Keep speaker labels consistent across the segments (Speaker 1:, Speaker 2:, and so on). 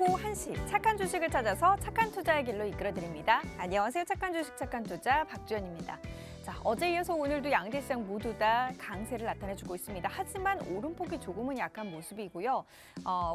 Speaker 1: 오후 1시 착한 주식을 찾아서 착한 투자의 길로 이끌어드립니다. 안녕하세요. 착한 주식 착한 투자 박주연입니다. 자, 어제 이어서 오늘도 양대 시장 모두 다 강세를 나타내주고 있습니다. 하지만 오름폭이 조금은 약한 모습이고요.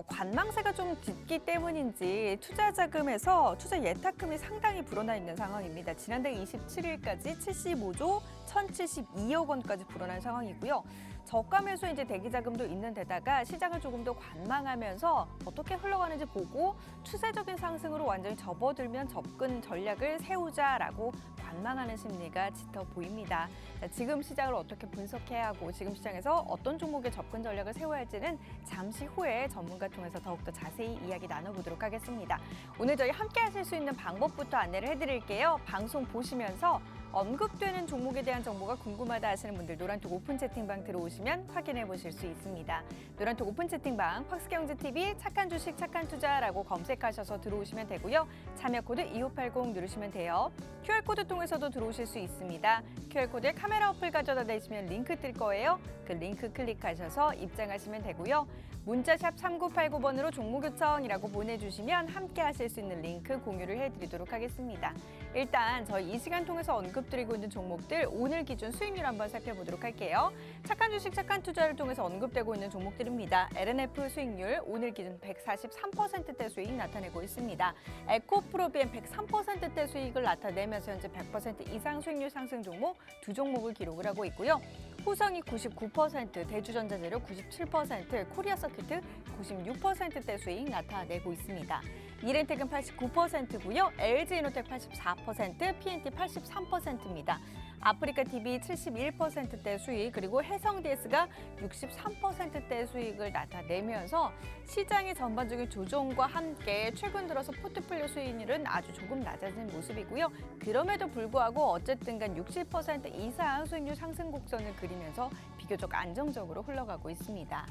Speaker 1: 관망세가 좀 짙기 때문인지 투자 자금에서 투자 예탁금이 상당히 불어나 있는 상황입니다. 지난달 27일까지 75조 1,072억 원까지 불어난 상황이고요. 저가 매수 이제 대기 자금도 있는 데다가 시장을 조금 더 관망하면서 어떻게 흘러가는지 보고 추세적인 상승으로 완전히 접어들면 접근 전략을 세우자라고 관망하는 심리가 짙어 보입니다. 자, 지금 시장을 어떻게 분석해야 하고 지금 시장에서 어떤 종목의 접근 전략을 세워야 할지는 잠시 후에 전문가 통해서 더욱더 자세히 이야기 나눠보도록 하겠습니다. 오늘 저희 함께 하실 수 있는 방법부터 안내를 해드릴게요. 방송 보시면서 언급되는 종목에 대한 정보가 궁금하다 하시는 분들 노란톡 오픈 채팅방 들어오시면 확인해 보실 수 있습니다. 노란톡 오픈 채팅방 팍스경제TV 착한 주식 착한 투자라고 검색하셔서 들어오시면 되고요. 참여 코드 2580 누르시면 돼요. QR코드 통해서도 들어오실 수 있습니다. QR코드에 카메라 어플 가져다 대시면 링크 뜰 거예요. 그 링크 클릭하셔서 입장하시면 되고요. 문자샵 3989번으로 종목 요청이라고 보내주시면 함께 하실 수 있는 링크 공유를 해드리도록 하겠습니다. 일단 저희 이 시간 통해서 언급드리고 있는 종목들 오늘 기준 수익률 한번 살펴보도록 할게요. 착한 주식 착한 투자를 통해서 언급되고 있는 종목들입니다. LNF 수익률 오늘 기준 143%대 수익 나타내고 있습니다. 에코프로비엔 103%대 수익을 나타내면서 현재 100% 이상 수익률 상승 종목 두 종목을 기록을 하고 있고요. 후성이 99%, 대주전자재료 97%, 코리아서키트 96%대 수익 나타내고 있습니다. 이렌텍은 89%고요. LG이노텍 84%, PNT 83%입니다. 아프리카TV 71%대 수익, 그리고 해성DS가 63%대 수익을 나타내면서 시장의 전반적인 조정과 함께 최근 들어서 포트폴리오 수익률은 아주 조금 낮아진 모습이고요. 그럼에도 불구하고 어쨌든 간 60% 이상 수익률 상승 곡선을 그리면서 비교적 안정적으로 흘러가고 있습니다.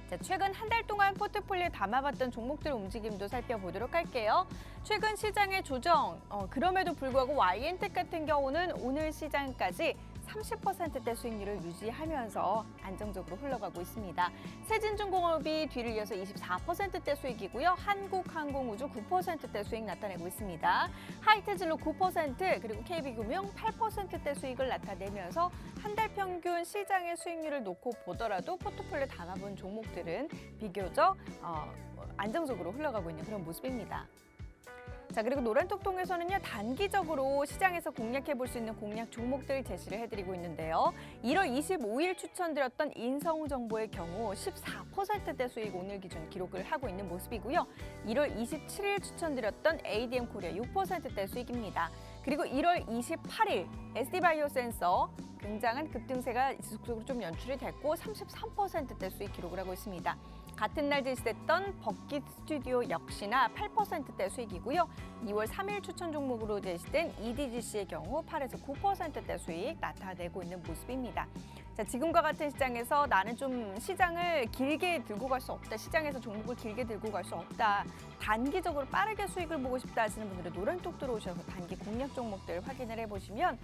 Speaker 1: 자, 최근 한 달 동안 포트폴리오에 담아봤던 종목들 움직임도 살펴보도록 할게요. 최근 시장의 조정, 그럼에도 불구하고 YN텍 같은 경우는 오늘 시장까지 30%대 수익률을 유지하면서 안정적으로 흘러가고 있습니다. 세진중공업이 뒤를 이어서 24%대 수익이고요. 한국항공우주 9%대 수익 나타내고 있습니다. 하이테진로 9%, 그리고 KB금융 8%대 수익을 나타내면서 한 달 평균 시장의 수익률을 놓고 보더라도 포트폴리오에 담아본 종목들은 비교적 안정적으로 흘러가고 있는 그런 모습입니다. 자, 그리고 노란톡 통해서는요, 단기적으로 시장에서 공략해 볼 수 있는 공략 종목들 제시를 해드리고 있는데요. 1월 25일 추천드렸던 인성정보의 경우 14%대 수익 오늘 기준 기록을 하고 있는 모습이고요. 1월 27일 추천드렸던 ADM 코리아 6%대 수익입니다. 그리고 1월 28일 SD바이오 센서 굉장한 급등세가 지속적으로 좀 연출이 됐고 33%대 수익 기록을 하고 있습니다. 같은 날 제시됐던 버킷 스튜디오 역시나 8%대 수익이고요. 2월 3일 추천 종목으로 제시된 EDGC의 경우 8에서 9%대 수익 나타내고 있는 모습입니다. 자, 지금과 같은 시장에서 나는 좀 시장을 길게 들고 갈 수 없다. 시장에서 종목을 길게 들고 갈 수 없다. 단기적으로 빠르게 수익을 보고 싶다 하시는 분들은 노란톡 들어오셔서 단기 공략 종목들 확인을 해보시면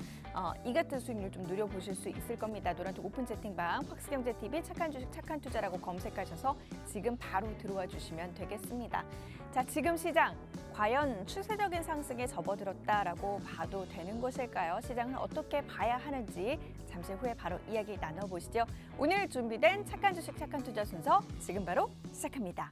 Speaker 1: 이 같은 수익률 좀 누려보실 수 있을 겁니다. 노란톡 오픈 채팅방 팍스경제TV 착한 주식 착한 투자라고 검색하셔서 지금 바로 들어와 주시면 되겠습니다. 자, 지금 시장 과연 추세적인 상승에 접어들었다라고 봐도 되는 것일까요? 시장은 어떻게 봐야 하는지 잠시 후에 바로 이야기 나눠보시죠. 오늘 준비된 착한 주식 착한 투자 순서 지금 바로 시작합니다.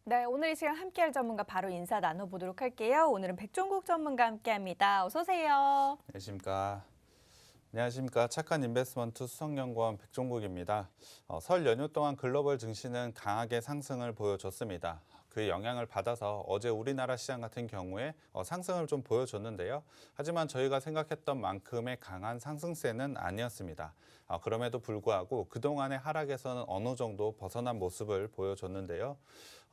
Speaker 1: 네, 오늘 이 시간 함께할 전문가 바로 인사 나눠보도록 할게요. 오늘은 백종국 전문가 함께합니다. 어서 오세요.
Speaker 2: 안녕하십니까. 안녕하십니까. 착한 인베스트먼트 수석연구원 백종국입니다. 설 연휴 동안 글로벌 증시는 강하게 상승을 보여줬습니다. 그 영향을 받아서 어제 우리나라 시장 같은 경우에 상승을 좀 보여줬는데요. 하지만 저희가 생각했던 만큼의 강한 상승세는 아니었습니다. 그럼에도 불구하고 그동안의 하락에서는 어느 정도 벗어난 모습을 보여줬는데요.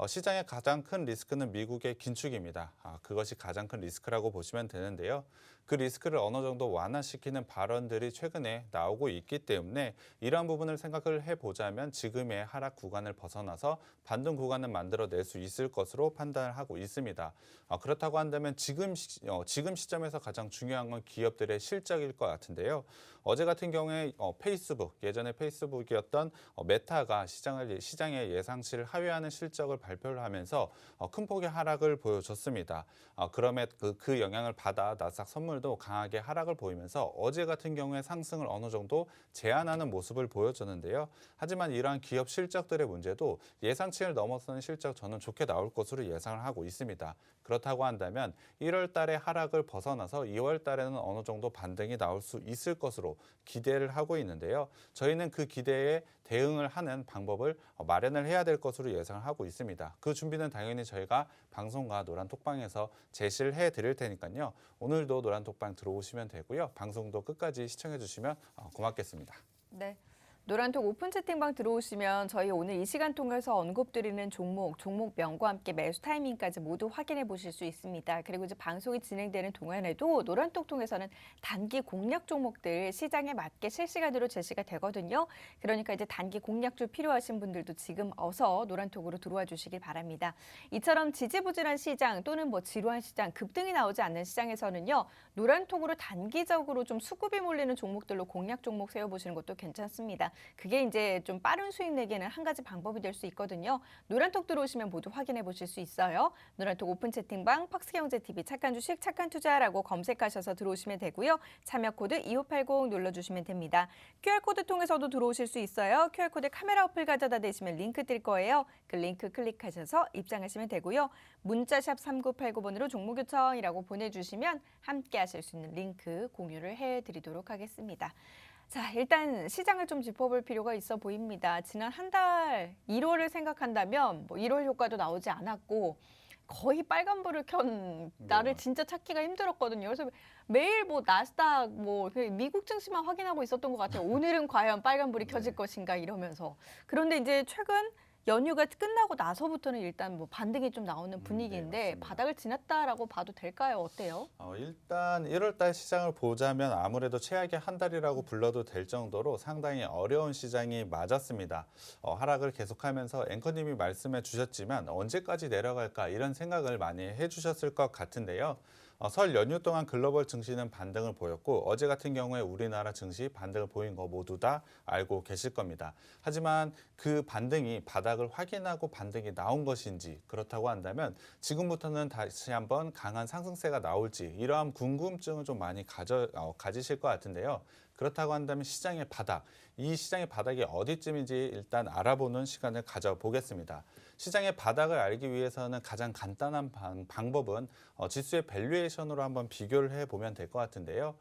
Speaker 2: 시장의 가장 큰 리스크는 미국의 긴축입니다. 그것이 가장 큰 리스크라고 보시면 되는데요. 그 리스크를 어느 정도 완화시키는 발언들이 최근에 나오고 있기 때문에 이러한 부분을 생각을 해보자면 지금의 하락 구간을 벗어나서 반등 구간을 만들어낼 수 있을 것으로 판단을 하고 있습니다. 그렇다고 한다면 지금 시점에서 가장 중요한 건 기업들의 실적일 것 같은데요. 어제 같은 경우에 페이스북, 예전에 페이스북이었던 메타가 시장의 예상치를 하회하는 실적을 발표를 하면서 큰 폭의 하락을 보여줬습니다. 그럼에도 그 영향을 받아 나스닥 선물도 강하게 하락을 보이면서 어제 같은 경우에 상승을 어느 정도 제한하는 모습을 보여줬는데요. 하지만 이러한 기업 실적들의 문제도 예상치를 넘어서는 실적 저는 좋게 나올 것으로 예상을 하고 있습니다. 그렇다고 한다면 1월 달에 하락을 벗어나서 2월 달에는 어느 정도 반등이 나올 수 있을 것으로 기대를 하고 있는데요. 저희는 그 기대에 대응을 하는 방법을 마련을 해야 될 것으로 예상을 하고 있습니다. 그 준비는 당연히 저희가 방송과 노란톡방에서 제시를 해드릴 테니까요. 오늘도 노란톡방 들어오시면 되고요. 방송도 끝까지 시청해 주시면 고맙겠습니다.
Speaker 1: 네. 노란톡 오픈 채팅방 들어오시면 저희 오늘 이 시간 통해서 언급드리는 종목명과 함께 매수 타이밍까지 모두 확인해 보실 수 있습니다. 그리고 이제 방송이 진행되는 동안에도 노란톡 통해서는 단기 공략 종목들 시장에 맞게 실시간으로 제시가 되거든요. 그러니까 이제 단기 공략주 필요하신 분들도 지금 어서 노란톡으로 들어와 주시길 바랍니다. 이처럼 지지부진한 시장 또는 뭐 지루한 시장, 급등이 나오지 않는 시장에서는요. 노란톡으로 단기적으로 좀 수급이 몰리는 종목들로 공략 종목 세워보시는 것도 괜찮습니다. 그게 이제 좀 빠른 수익 내기에는 한 가지 방법이 될 수 있거든요. 노란톡 들어오시면 모두 확인해 보실 수 있어요. 노란톡 오픈 채팅방 팍스경제TV 착한 주식 착한 투자라고 검색하셔서 들어오시면 되고요. 참여 코드 2580 눌러주시면 됩니다. QR코드 통해서도 들어오실 수 있어요. QR코드 카메라 어플 가져다 대시면 링크 뜰 거예요. 그 링크 클릭하셔서 입장하시면 되고요. 문자샵 3989번으로 종목 요청이라고 보내주시면 함께 하실 수 있는 링크 공유를 해드리도록 하겠습니다. 자, 일단 시장을 좀 짚어볼 필요가 있어 보입니다. 지난 한 달 1월을 생각한다면 뭐 1월 효과도 나오지 않았고 거의 빨간불을 켠 날을 진짜 찾기가 힘들었거든요. 그래서 매일 뭐 나스닥 뭐 미국 증시만 확인하고 있었던 것 같아요. 오늘은 과연 빨간불이 켜질 것인가 이러면서. 그런데 이제 최근 연휴가 끝나고 나서부터는 일단 뭐 반등이 좀 나오는 분위기인데
Speaker 2: 맞습니다.
Speaker 1: 바닥을 지났다라고 봐도 될까요? 어때요?
Speaker 2: 일단 1월 달 시장을 보자면 아무래도 최악의 한 달이라고 불러도 될 정도로 상당히 어려운 시장이 맞았습니다. 하락을 계속하면서 앵커님이 말씀해 주셨지만 언제까지 내려갈까 이런 생각을 많이 해주셨을 것 같은데요. 설 연휴 동안 글로벌 증시는 반등을 보였고 어제 같은 경우에 우리나라 증시 반등을 보인 거 모두 다 알고 계실 겁니다. 하지만 그 반등이 바닥을 확인하고 반등이 나온 것인지 그렇다고 한다면 지금부터는 다시 한번 강한 상승세가 나올지 이러한 궁금증을 좀 많이 가지실 것 같은데요. 그렇다고 한다면 시장의 바닥, 이 시장의 바닥이 어디쯤인지 일단 알아보는 시간을 가져보겠습니다. 시장의 바닥을 알기 위해서는 가장 간단한 방법은 지수의 밸류에이션으로 한번 비교를 해보면 될 것 같은데요.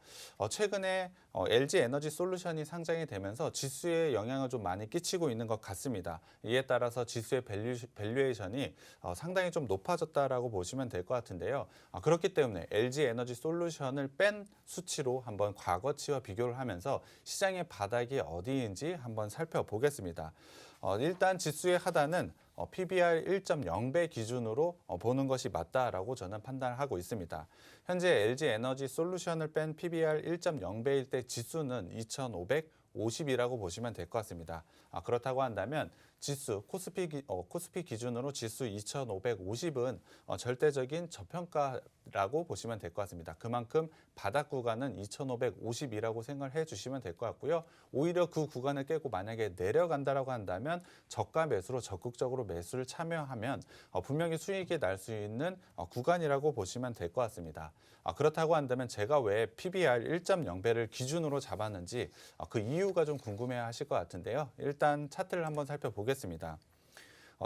Speaker 2: 최근에 LG 에너지 솔루션이 상장이 되면서 지수에 영향을 좀 많이 끼치고 있는 것 같습니다. 이에 따라서 지수의 밸류에이션이 상당히 좀 높아졌다라고 보시면 될 것 같은데요. 그렇기 때문에 LG 에너지 솔루션을 뺀 수치로 한번 과거치와 비교를 하면서 시장의 바닥이 어디인지 한번 살펴보겠습니다. 일단 지수의 하단은 PBR 1.0배 기준으로 보는 것이 맞다라고 저는 판단을 하고 있습니다. 현재 LG 에너지 솔루션을 뺀 PBR 1.0배일 때 지수는 2,550이라고 보시면 될 것 같습니다. 그렇다고 한다면 지수 코스피 기준으로 지수 2,550은 절대적인 저평가라고 보시면 될 것 같습니다. 그만큼 바닥 구간은 2,550이라고 생각을 해주시면 될 것 같고요. 오히려 그 구간을 깨고 만약에 내려간다라고 한다면 저가 매수로 적극적으로 매수를 참여하면 분명히 수익이 날 수 있는 구간이라고 보시면 될 것 같습니다. 그렇다고 한다면 제가 왜 PBR 1.0배를 기준으로 잡았는지 그 이유가 좀 궁금해하실 것 같은데요. 일단 차트를 한번 살펴보겠습니다.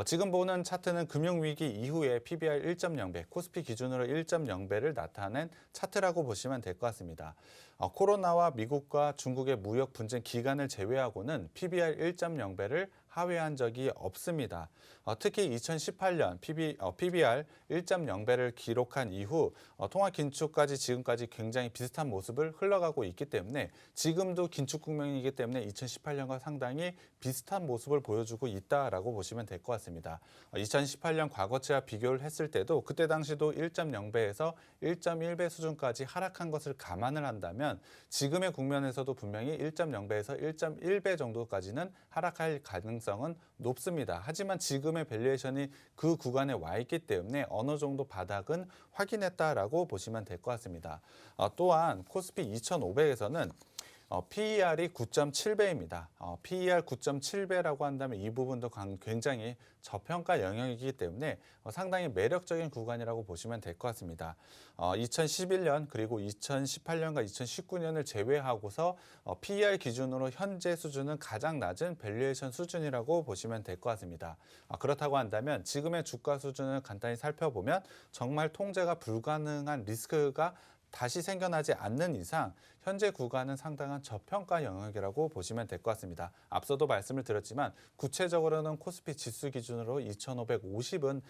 Speaker 2: 지금 보는 차트는 금융위기 이후에 PBR 1.0배, 코스피 기준으로 1.0배를 나타낸 차트라고 보시면 될 것 같습니다. 코로나와 미국과 중국의 무역 분쟁 기간을 제외하고는 PBR 1.0배를 하회한 적이 없습니다. 특히 2018년 PBR 1.0배를 기록한 이후 통화 긴축까지 지금까지 굉장히 비슷한 모습을 흘러가고 있기 때문에 지금도 긴축 국면이기 때문에 2018년과 상당히 비슷한 모습을 보여주고 있다라고 보시면 될 것 같습니다. 2018년 과거치와 비교를 했을 때도 그때 당시도 1.0배에서 1.1배 수준까지 하락한 것을 감안을 한다면 지금의 국면에서도 분명히 1.0배에서 1.1배 정도까지는 하락할 가능성은 높습니다. 하지만 지금의 밸류에이션이 그 구간에 와 있기 때문에 어느 정도 바닥은 확인했다라고 보시면 될 것 같습니다. 또한 코스피 2500에서는 PER이 9.7배입니다. PER 9.7배라고 한다면 이 부분도 굉장히 저평가 영역이기 때문에 상당히 매력적인 구간이라고 보시면 될 것 같습니다. 2011년 그리고 2018년과 2019년을 제외하고서 PER 기준으로 현재 수준은 가장 낮은 밸류에이션 수준이라고 보시면 될 것 같습니다. 그렇다고 한다면 지금의 주가 수준을 간단히 살펴보면 정말 통제가 불가능한 리스크가 다시 생겨나지 않는 이상 현재 구간은 상당한 저평가 영역이라고 보시면 될 것 같습니다. 앞서도 말씀을 드렸지만 구체적으로는 코스피 지수 기준으로 2550은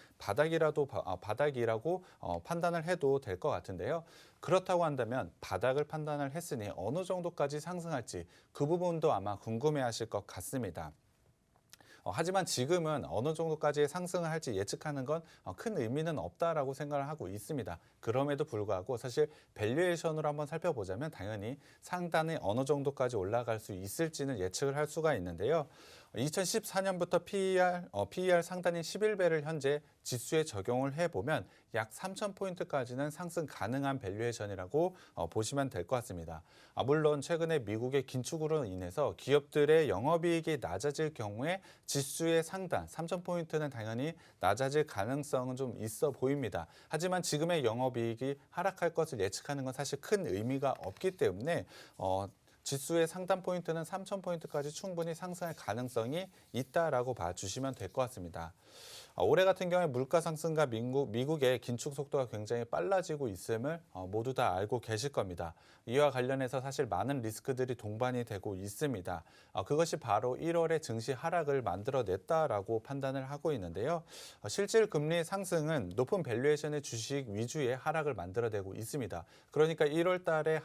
Speaker 2: 바닥이라고 판단을 해도 될 것 같은데요. 그렇다고 한다면 바닥을 판단을 했으니 어느 정도까지 상승할지 그 부분도 아마 궁금해하실 것 같습니다. 하지만 지금은 어느 정도까지 상승을 할지 예측하는 건 큰 의미는 없다라고 생각을 하고 있습니다. 그럼에도 불구하고 사실 밸류에이션으로 한번 살펴보자면 당연히 상단에 어느 정도까지 올라갈 수 있을지는 예측을 할 수가 있는데요. 2014년부터 PER 상단인 11배를 현재 지수에 적용을 해보면 약 3,000포인트까지는 상승 가능한 밸류에이션이라고 보시면 될 것 같습니다. 물론 최근에 미국의 긴축으로 인해서 기업들의 영업이익이 낮아질 경우에 지수의 상단 3,000포인트는 당연히 낮아질 가능성은 좀 있어 보입니다. 하지만 지금의 영업이익이 하락할 것을 예측하는 건 사실 큰 의미가 없기 때문에 지수의 상단 포인트는 3,000포인트까지 충분히 상승할 가능성이 있다라고 봐주시면 될 것 같습니다. 올해 같은 경우에 물가 상승과 미국의 긴축 속도가 굉장히 빨라지고 있음을 모두 다 알고 계실 겁니다. 이와 관련해서 사실 많은 리스크들이 동반이 되고 있습니다. 그것이 바로 1월의 증시 하락을 만들어냈다라고 판단을 하고 있는데요. 실질 금리 상승은 높은 밸류에이션의 주식 위주의 하락을 만들어내고 있습니다. 그러니까 1월 달에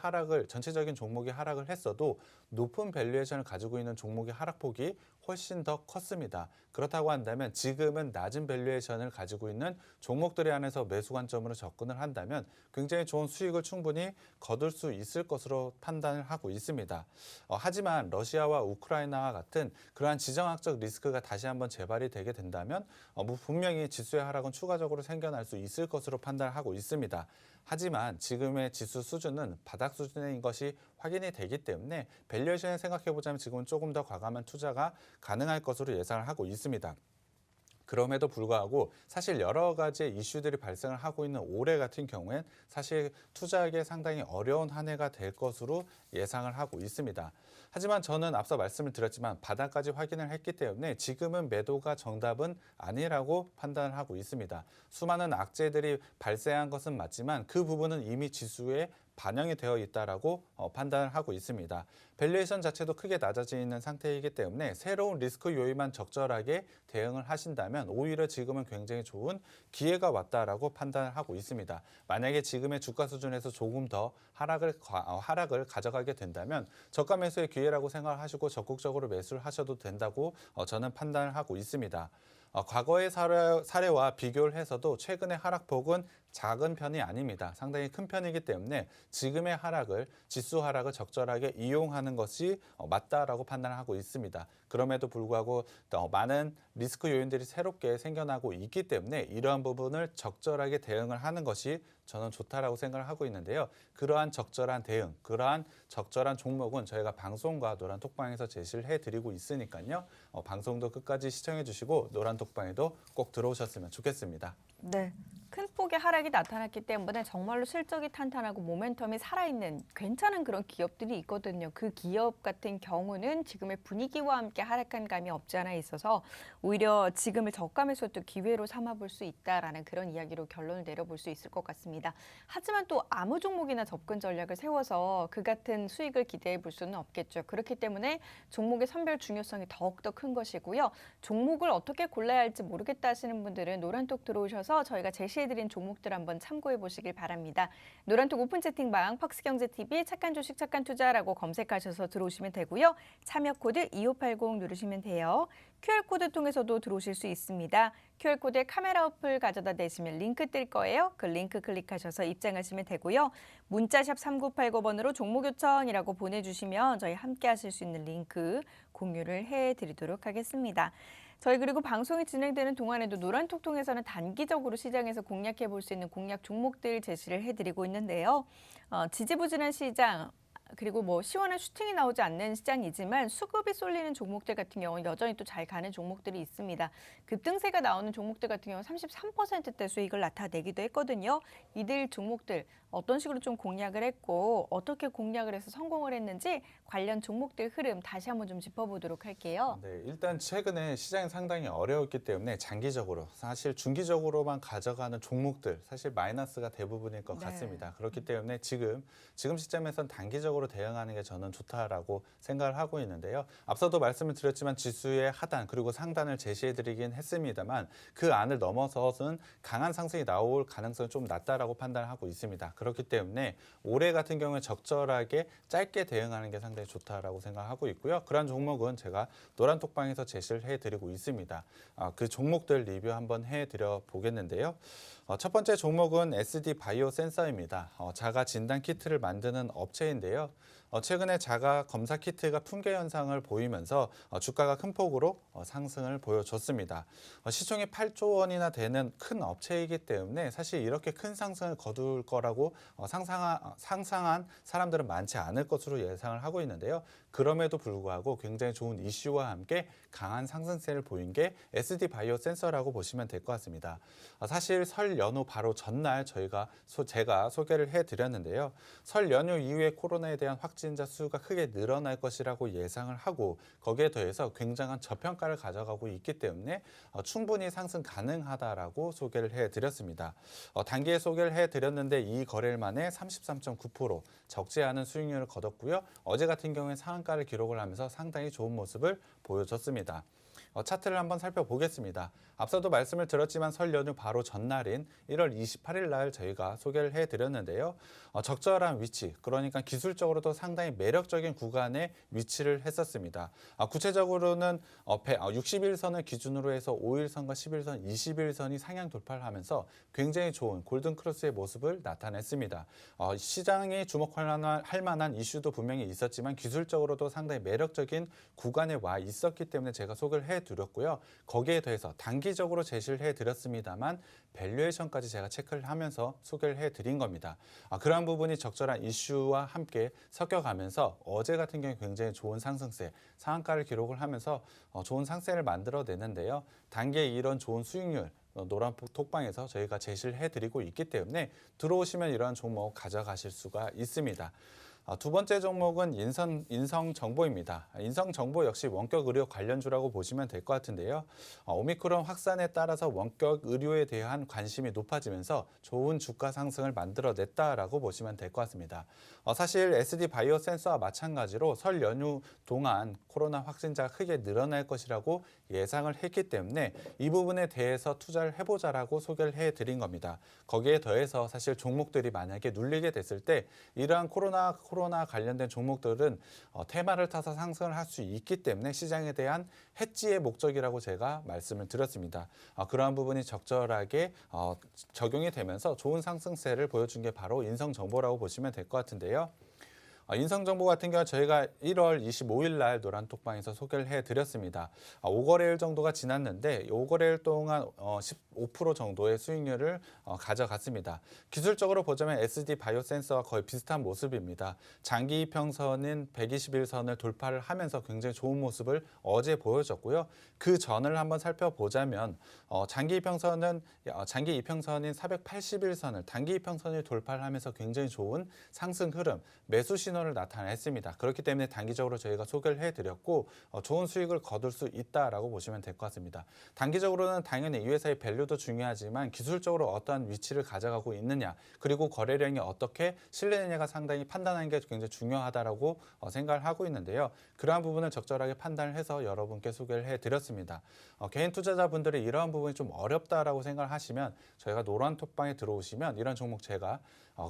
Speaker 2: 전체적인 종목이 하락을 했어도 높은 밸류에이션을 가지고 있는 종목의 하락폭이 훨씬 더 컸습니다. 그렇다고 한다면 지금은 낮은 밸류에이션을 가지고 있는 종목들에 한해서 매수 관점으로 접근을 한다면 굉장히 좋은 수익을 충분히 거둘 수 있을 것으로 판단을 하고 있습니다. 하지만 러시아와 우크라이나와 같은 그러한 지정학적 리스크가 다시 한번 재발이 되게 된다면 분명히 지수의 하락은 추가적으로 생겨날 수 있을 것으로 판단하고 있습니다. 하지만 지금의 지수 수준은 바닥 수준인 것이 확인이 되기 때문에 밸류에이션을 생각해보자면 지금은 조금 더 과감한 투자가 가능할 것으로 예상을 하고 있습니다. 그럼에도 불구하고 사실 여러 가지 이슈들이 발생을 하고 있는 올해 같은 경우엔 사실 투자하기에 상당히 어려운 한 해가 될 것으로 예상을 하고 있습니다. 하지만 저는 앞서 말씀을 드렸지만 바닥까지 확인을 했기 때문에 지금은 매도가 정답은 아니라고 판단을 하고 있습니다. 수많은 악재들이 발생한 것은 맞지만 그 부분은 이미 지수에 반영이 되어 있다라고 판단을 하고 있습니다. 밸류에이션 자체도 크게 낮아져 있는 상태이기 때문에 새로운 리스크 요인만 적절하게 대응을 하신다면 오히려 지금은 굉장히 좋은 기회가 왔다라고 판단을 하고 있습니다. 만약에 지금의 주가 수준에서 조금 더 하락을 가져가게 된다면 저가 매수의 기회라고 생각을 하시고 적극적으로 매수를 하셔도 된다고 저는 판단을 하고 있습니다. 과거의 사례와 비교를 해서도 최근의 하락폭은 작은 편이 아닙니다. 상당히 큰 편이기 때문에 지금의 지수 하락을 적절하게 이용하는 것이 맞다라고 판단을 하고 있습니다. 그럼에도 불구하고 많은 리스크 요인들이 새롭게 생겨나고 있기 때문에 이러한 부분을 적절하게 대응을 하는 것이 저는 좋다라고 생각을 하고 있는데요. 그러한 적절한 대응, 그러한 적절한 종목은 저희가 방송과 노란톡방에서 제시를 해드리고 있으니까요. 방송도 끝까지 시청해 주시고 노란톡방에도 꼭 들어오셨으면 좋겠습니다.
Speaker 1: 네. 큰 폭의 하락이 나타났기 때문에 정말로 실적이 탄탄하고 모멘텀이 살아있는 괜찮은 그런 기업들이 있거든요. 그 기업 같은 경우는 지금의 분위기와 함께 하락한 감이 없지 않아 있어서 오히려 지금을 저가에서도 기회로 삼아볼 수 있다라는 그런 이야기로 결론을 내려볼 수 있을 것 같습니다. 하지만 또 아무 종목이나 접근 전략을 세워서 그 같은 수익을 기대해 볼 수는 없겠죠. 그렇기 때문에 종목의 선별 중요성이 더욱더 큰 것이고요. 종목을 어떻게 골라야 할지 모르겠다 하시는 분들은 노란톡 들어오셔서 저희가 제시해드린 종목들 한번 참고해 보시길 바랍니다. 노란톡 오픈 채팅방 팍스경제TV 착한 주식 착한 투자라고 검색하셔서 들어오시면 되고요. 참여 코드 2580 누르시면 돼요. QR코드 통해서도 들어오실 수 있습니다. QR코드에 카메라 어플 가져다 대시면 링크 뜰 거예요. 그 링크 클릭하셔서 입장하시면 되고요. 문자샵 3989번으로 종목 요청이라고 보내주시면 저희 함께 하실 수 있는 링크 공유를 해드리도록 하겠습니다. 저희 그리고 방송이 진행되는 동안에도 노란톡 통해서는 단기적으로 시장에서 공략해 볼 수 있는 공략 종목들 제시를 해드리고 있는데요. 지지부진한 시장 그리고 뭐 시원한 슈팅이 나오지 않는 시장이지만 수급이 쏠리는 종목들 같은 경우는 여전히 또 잘 가는 종목들이 있습니다. 급등세가 나오는 종목들 같은 경우는 33%대 수익을 나타내기도 했거든요. 이들 종목들 어떤 식으로 좀 공략을 했고 어떻게 공략을 해서 성공을 했는지 관련 종목들 흐름 다시 한번 좀 짚어보도록 할게요.
Speaker 2: 네, 일단 최근에 시장이 상당히 어려웠기 때문에 장기적으로 사실 중기적으로만 가져가는 종목들 사실 마이너스가 대부분일 것
Speaker 1: 네.
Speaker 2: 같습니다. 그렇기 때문에 지금 시점에서는 단기적으로 대응하는 게 저는 좋다라고 생각을 하고 있는데요. 앞서도 말씀을 드렸지만 지수의 하단 그리고 상단을 제시해드리긴 했습니다만 그 안을 넘어서는 강한 상승이 나올 가능성이 좀 낮다라고 판단하고 있습니다. 그렇기 때문에 올해 같은 경우에 적절하게 짧게 대응하는 게 상당히 좋다라고 생각하고 있고요. 그러한 종목은 제가 노란톡방에서 제시를 해드리고 있습니다. 그 종목들 리뷰 한번 해드려 보겠는데요. 첫 번째 종목은 SD 바이오 센서입니다. 자가 진단 키트를 만드는 업체인데요. 최근에 자가 검사 키트가 품귀 현상을 보이면서 주가가 큰 폭으로 상승을 보여줬습니다. 시총이 8조 원이나 되는 큰 업체이기 때문에 사실 이렇게 큰 상승을 거둘 거라고 상상한 사람들은 많지 않을 것으로 예상을 하고 있는데요. 그럼에도 불구하고 굉장히 좋은 이슈와 함께 강한 상승세를 보인 게 SD 바이오 센서라고 보시면 될 것 같습니다. 사실 설 연휴 바로 전날 제가 소개를 해드렸는데요. 설 연휴 이후에 코로나에 대한 확진자 수가 크게 늘어날 것이라고 예상을 하고 거기에 더해서 굉장한 저평가를 가져가고 있기 때문에 충분히 상승 가능하다라고 소개를 해드렸습니다. 단기에 소개를 해드렸는데 이 거래일 만에 33.9% 적지 않은 수익률을 거뒀고요. 어제 같은 경우에 상한가를 기록을 하면서 상당히 좋은 모습을 보여줬습니다. 차트를 한번 살펴보겠습니다. 앞서도 말씀을 드렸지만 설 연휴 바로 전날인 1월 28일 날 저희가 소개를 해드렸는데요. 적절한 위치, 그러니까 기술적으로도 상당히 매력적인 구간에 위치를 했었습니다. 구체적으로는 60일선을 기준으로 해서 5일선과 11선, 20일선이 상향 돌파를 하면서 굉장히 좋은 골든크로스의 모습을 나타냈습니다. 시장이 주목할 만한 이슈도 분명히 있었지만 기술적으로도 상당히 매력적인 구간에 와 있었기 때문에 제가 소개를 해드렸고요. 거기에 더해서 단기적으로 제시를 해드렸습니다만 밸류에이션까지 제가 체크를 하면서 소개를 해드린 겁니다. 그러한 부분이 적절한 이슈와 함께 섞여가면서 어제 같은 경우에 굉장히 좋은 상승세, 상한가를 기록을 하면서 좋은 상승세를 만들어내는데요. 단기에 이런 좋은 수익률, 노란 톡방에서 저희가 제시를 해드리고 있기 때문에 들어오시면 이러한 종목 가져가실 수가 있습니다. 두 번째 종목은 인성정보입니다. 인성정보 역시 원격 의료 관련주라고 보시면 될 것 같은데요. 오미크론 확산에 따라서 원격 의료에 대한 관심이 높아지면서 좋은 주가 상승을 만들어냈다라고 보시면 될 것 같습니다. 사실 SD 바이오 센서와 마찬가지로 설 연휴 동안 코로나 확진자가 크게 늘어날 것이라고 예상을 했기 때문에 이 부분에 대해서 투자를 해보자라고 소개를 해드린 겁니다. 거기에 더해서 사실 종목들이 만약에 눌리게 됐을 때 이러한 코로나 관련된 종목들은 테마를 타서 상승을 할 수 있기 때문에 시장에 대한 해지의 목적이라고 제가 말씀을 드렸습니다. 그러한 부분이 적절하게 적용이 되면서 좋은 상승세를 보여준 게 바로 인성정보라고 보시면 될 것 같은데요. 인성정보 같은 경우 저희가 1월 25일 날 노란톡방에서 소개를 해드렸습니다. 5거래일 정도가 지났는데 5거래일 동안 15% 정도의 수익률을 가져갔습니다. 기술적으로 보자면 SD 바이오 센서와 거의 비슷한 모습입니다. 장기 이평선인 121선을 돌파를 하면서 굉장히 좋은 모습을 어제 보여줬고요. 그 전을 한번 살펴보자면 장기 이평선인 481선을 단기 이평선을 돌파를 하면서 굉장히 좋은 상승 흐름, 매수 신호를 나타냈습니다. 그렇기 때문에 단기적으로 저희가 소개를 해드렸고 좋은 수익을 거둘 수 있다라고 보시면 될 것 같습니다. 단기적으로는 당연히 이 회사의 밸류도 중요하지만 기술적으로 어떠한 위치를 가져가고 있느냐, 그리고 거래량이 어떻게 실리느냐가 상당히 판단하는 게 굉장히 중요하다라고 생각을 하고 있는데요. 그러한 부분을 적절하게 판단을 해서 여러분께 소개를 해드렸습니다. 개인 투자자분들이 이러한 부분이 좀 어렵다라고 생각을 하시면 저희가 노란톡방에 들어오시면 이런 종목 제가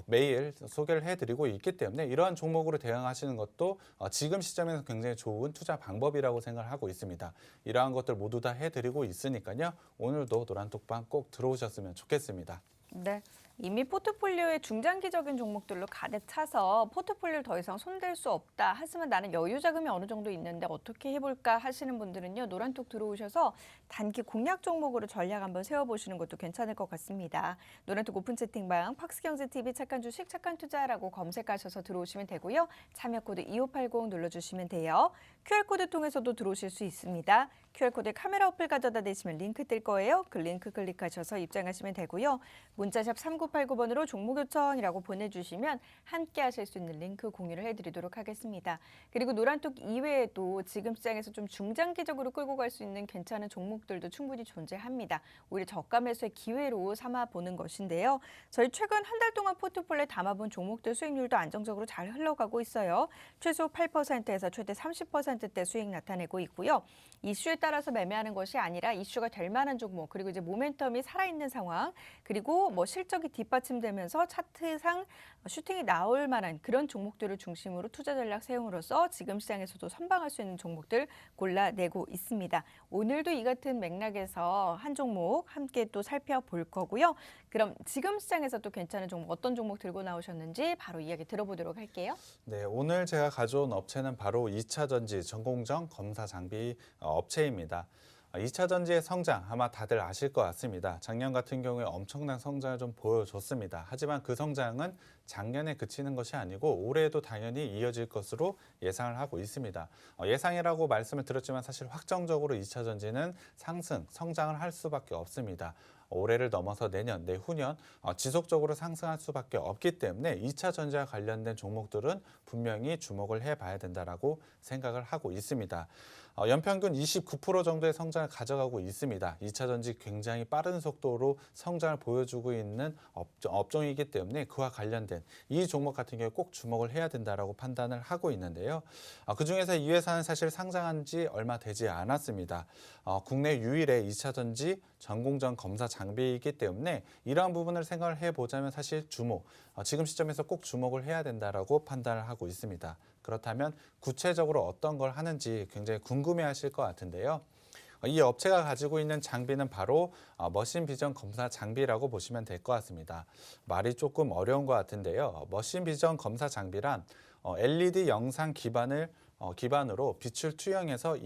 Speaker 2: 매일 소개를 해드리고 있기 때문에 이러한 종목으로 대응하시는 것도 지금 시점에서 굉장히 좋은 투자 방법이라고 생각을 하고 있습니다. 이러한 것들 모두 다 해드리고 있으니까요. 오늘도 노란톡방 꼭 들어오셨으면 좋겠습니다.
Speaker 1: 네. 이미 포트폴리오에 중장기적인 종목들로 가득 차서 포트폴리오를 더 이상 손댈 수 없다. 하지만 나는 여유 자금이 어느 정도 있는데 어떻게 해볼까 하시는 분들은요. 노란톡 들어오셔서 단기 공략 종목으로 전략 한번 세워보시는 것도 괜찮을 것 같습니다. 노란톡 오픈 채팅방 팍스경제TV 착한 주식 착한 투자라고 검색하셔서 들어오시면 되고요. 참여코드 2580 눌러주시면 돼요. QR코드 통해서도 들어오실 수 있습니다. QR코드에 카메라 어플 가져다 대시면 링크 뜰 거예요. 그 링크 클릭하셔서 입장하시면 되고요. 문자샵 3989번으로 종목 요청이라고 보내주시면 함께 하실 수 있는 링크 공유를 해드리도록 하겠습니다. 그리고 노란톡 이외에도 지금 시장에서 좀 중장기적으로 끌고 갈 수 있는 괜찮은 종목들도 충분히 존재합니다. 오히려 저가 매수의 기회로 삼아보는 것인데요. 저희 최근 한 달 동안 포트폴리오에 담아본 종목들 수익률도 안정적으로 잘 흘러가고 있어요. 최소 8%에서 최대 30%대 수익 나타내고 있고요. 이슈에 따라서 매매하는 것이 아니라 이슈가 될 만한 종목, 그리고 이제 모멘텀이 살아있는 상황, 그리고 실적이 뒷받침되면서 차트상 슈팅이 나올 만한 그런 종목들을 중심으로 투자 전략 세움으로써 지금 시장에서도 선방할 수 있는 종목들 골라내고 있습니다. 오늘도 이 같은 맥락에서 한 종목 함께 또 살펴볼 거고요. 그럼 지금 시장에서 또 괜찮은 종목 어떤 종목 들고 나오셨는지 바로 이야기 들어보도록 할게요.
Speaker 2: 네, 오늘 제가 가져온 업체는 바로 2차전지 전공정 검사 장비 업체입니다. 2차 전지의 성장 아마 다들 아실 것 같습니다. 작년 같은 경우에 엄청난 성장을 좀 보여줬습니다. 하지만 그 성장은 작년에 그치는 것이 아니고 올해에도 당연히 이어질 것으로 예상을 하고 있습니다. 예상이라고 말씀을 드렸지만 사실 확정적으로 2차 전지는 성장을 할 수밖에 없습니다. 올해를 넘어서 내년, 내후년 지속적으로 상승할 수밖에 없기 때문에 2차 전지와 관련된 종목들은 분명히 주목을 해봐야 된다라고 생각을 하고 있습니다. 연평균 29% 정도의 성장을 가져가고 있습니다. 2차 전지 굉장히 빠른 속도로 성장을 보여주고 있는 업종이기 때문에 그와 관련된 이 종목 같은 경우에 꼭 주목을 해야 된다라고 판단을 하고 있는데요. 그중에서 이 회사는 사실 상장한 지 얼마 되지 않았습니다. 국내 유일의 2차 전지 전공정 검사 장비이기 때문에 이러한 부분을 생각을 해보자면 사실 지금 시점에서 꼭 주목을 해야 된다라고 판단을 하고 있습니다. 그렇다면 구체적으로 어떤 걸 하는지 굉장히 궁금해하실 것 같은데요. 이 업체가 가지고 있는 장비는 바로 머신 비전 검사 장비라고 보시면 될 것 같습니다. 말이 조금 어려운 것 같은데요. 머신 비전 검사 장비란 LED 영상 기반으로 빛을 투영해서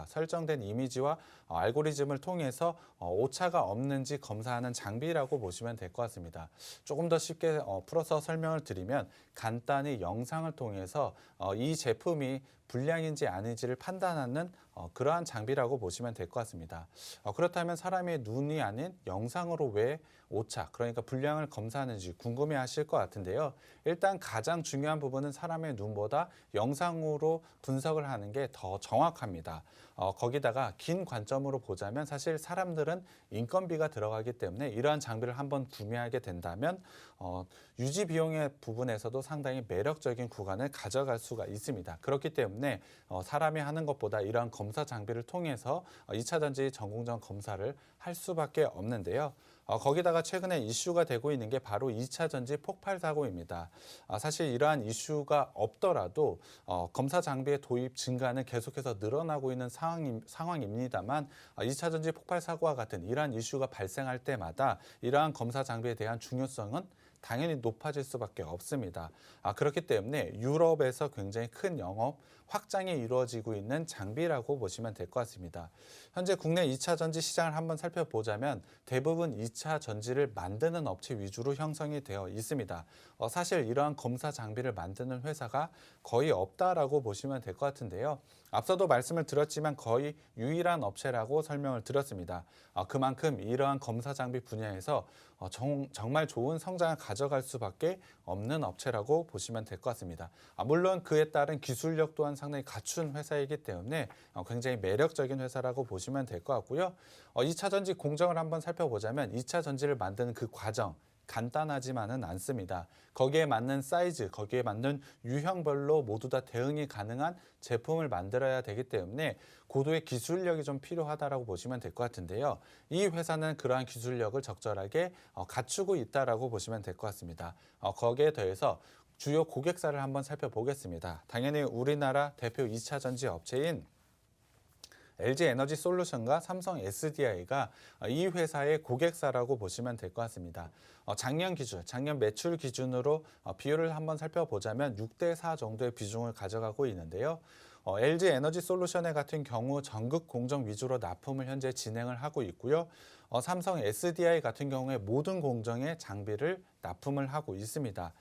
Speaker 2: 설정된 이미지와 알고리즘을 통해서 오차가 없는지 검사하는 장비라고 보시면 될 것 같습니다. 조금 더 쉽게 풀어서 설명을 드리면 간단히 영상을 통해서 이 제품이 불량인지 아닌지를 판단하는 그러한 장비라고 보시면 될 것 같습니다. 그렇다면 사람의 눈이 아닌 영상으로 왜 오차, 그러니까 불량을 검사하는지 궁금해하실 것 같은데요. 일단 가장 중요한 부분은 사람의 눈보다 영상으로 분석을 하는 게 더 정확합니다. 거기다가 긴 관점으로 보자면 사실 사람들은 인건비가 들어가기 때문에 이러한 장비를 한번 구매하게 된다면 유지 비용의 부분에서도 상당히 매력적인 구간을 가져갈 수가 있습니다. 그렇기 때문에 사람이 하는 것보다 이러한 검사 장비를 통해서 2차 전지 전공정 검사를 할 수밖에 없는데요. 거기다가 최근에 이슈가 되고 있는 게 바로 2차 전지 폭발 사고입니다. 사실 이러한 이슈가 없더라도 검사 장비의 도입 증가는 계속해서 늘어나고 있는 상황입니다만 2차 전지 폭발 사고와 같은 이러한 이슈가 발생할 때마다 이러한 검사 장비에 대한 중요성은 당연히 높아질 수밖에 없습니다. 그렇기 때문에 유럽에서 굉장히 큰 영업 확장이 이루어지고 있는 장비라고 보시면 될 것 같습니다. 현재 국내 2차 전지 시장을 한번 살펴보자면 대부분 2차 전지를 만드는 업체 위주로 형성이 되어 있습니다. 사실 이러한 검사 장비를 만드는 회사가 거의 없다라고 보시면 될 것 같은데요. 앞서도 말씀을 드렸지만 거의 유일한 업체라고 설명을 드렸습니다. 그만큼 이러한 검사 장비 분야에서 정말 좋은 성장을 가져갈 수밖에 없는 업체라고 보시면 될 것 같습니다. 물론 그에 따른 기술력 또한 상당히 갖춘 회사이기 때문에 굉장히 매력적인 회사라고 보시면 될 것 같고요. 2차 전지 공정을 한번 살펴보자면 2차 전지를 만드는 그 과정 간단하지만은 않습니다. 거기에 맞는 사이즈, 거기에 맞는 유형별로 모두 다 대응이 가능한 제품을 만들어야 되기 때문에 고도의 기술력이 좀 필요하다라고 보시면 될 것 같은데요. 이 회사는 그러한 기술력을 적절하게 갖추고 있다라고 보시면 될 것 같습니다. 거기에 더해서 주요 고객사를 한번 살펴보겠습니다. 당연히 우리나라 대표 2차 전지 업체인 LG에너지솔루션과 삼성 SDI가 이 회사의 고객사라고 보시면 될 것 같습니다. 작년 매출 기준으로 비율을 한번 살펴보자면 6대4 정도의 비중을 가져가고 있는데요. LG에너지솔루션의 같은 경우 전국 공정 위주로 납품을 현재 진행을 하고 있고요. 삼성 SDI 같은 경우에 모든 공정에 장비를 납품을 하고 있습니다.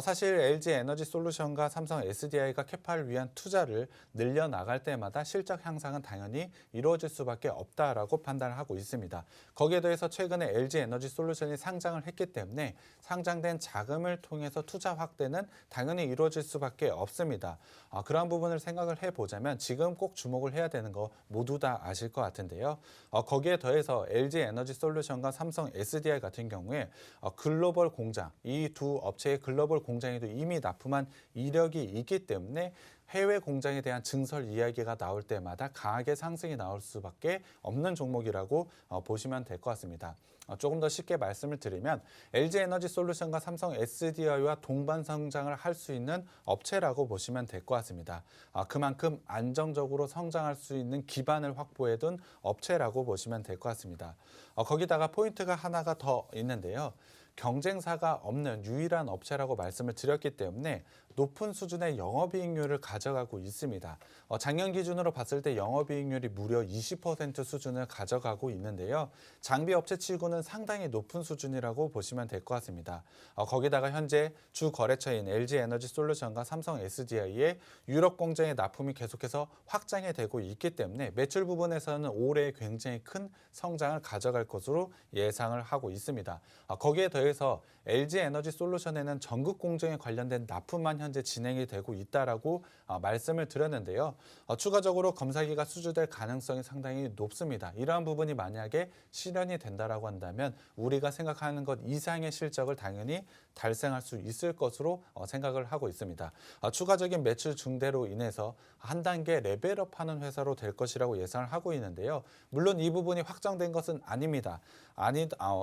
Speaker 2: 사실 LG에너지솔루션과 삼성 SDI가 캐파를 위한 투자를 늘려나갈 때마다 실적 향상은 당연히 이루어질 수밖에 없다라고 판단을 하고 있습니다. 거기에 더해서 최근에 LG에너지솔루션이 상장을 했기 때문에 상장된 자금을 통해서 투자 확대는 당연히 이루어질 수밖에 없습니다. 그러한 부분을 생각을 해보자면 지금 꼭 주목을 해야 되는 거 모두 다 아실 것 같은데요. 거기에 더해서 LG에너지솔루션과 삼성 SDI 같은 경우에 글로벌 공장, 이 두 업체의 글로벌 공장에도 이미 납품한 이력이 있기 때문에 해외 공장에 대한 증설 이야기가 나올 때마다 강하게 상승이 나올 수밖에 없는 종목이라고 보시면 될 것 같습니다. 조금 더 쉽게 말씀을 드리면 LG에너지솔루션과 삼성 SDI와 동반 성장을 할 수 있는 업체라고 보시면 될 것 같습니다. 그만큼 안정적으로 성장할 수 있는 기반을 확보해둔 업체라고 보시면 될 것 같습니다. 거기다가 포인트가 하나가 더 있는데요. 경쟁사가 없는 유일한 업체라고 말씀을 드렸기 때문에 높은 수준의 영업이익률을 가져가고 있습니다. 작년 기준으로 봤을 때 영업이익률이 무려 20% 수준을 가져가고 있는데요. 장비 업체 치고는 상당히 높은 수준이라고 보시면 될 것 같습니다. 거기다가 현재 주 거래처인 LG에너지솔루션과 삼성 SDI의 유럽 공장의 납품이 계속해서 확장이 되고 있기 때문에 매출 부분에서는 올해 굉장히 큰 성장을 가져갈 것으로 예상을 하고 있습니다. 거기에 더해서 LG에너지솔루션에는 전국 공정에 관련된 납품만 현재 진행이 되고 있다라고 말씀을 드렸는데요. 추가적으로 검사기가 수주될 가능성이 상당히 높습니다. 이러한 부분이 만약에 실현이 된다라고 한다면 우리가 생각하는 것 이상의 실적을 당연히 달성할 수 있을 것으로 생각을 하고 있습니다. 추가적인 매출 증대로 인해서 한 단계 레벨업하는 회사로 될 것이라고 예상을 하고 있는데요. 물론 이 부분이 확정된 것은 아닙니다.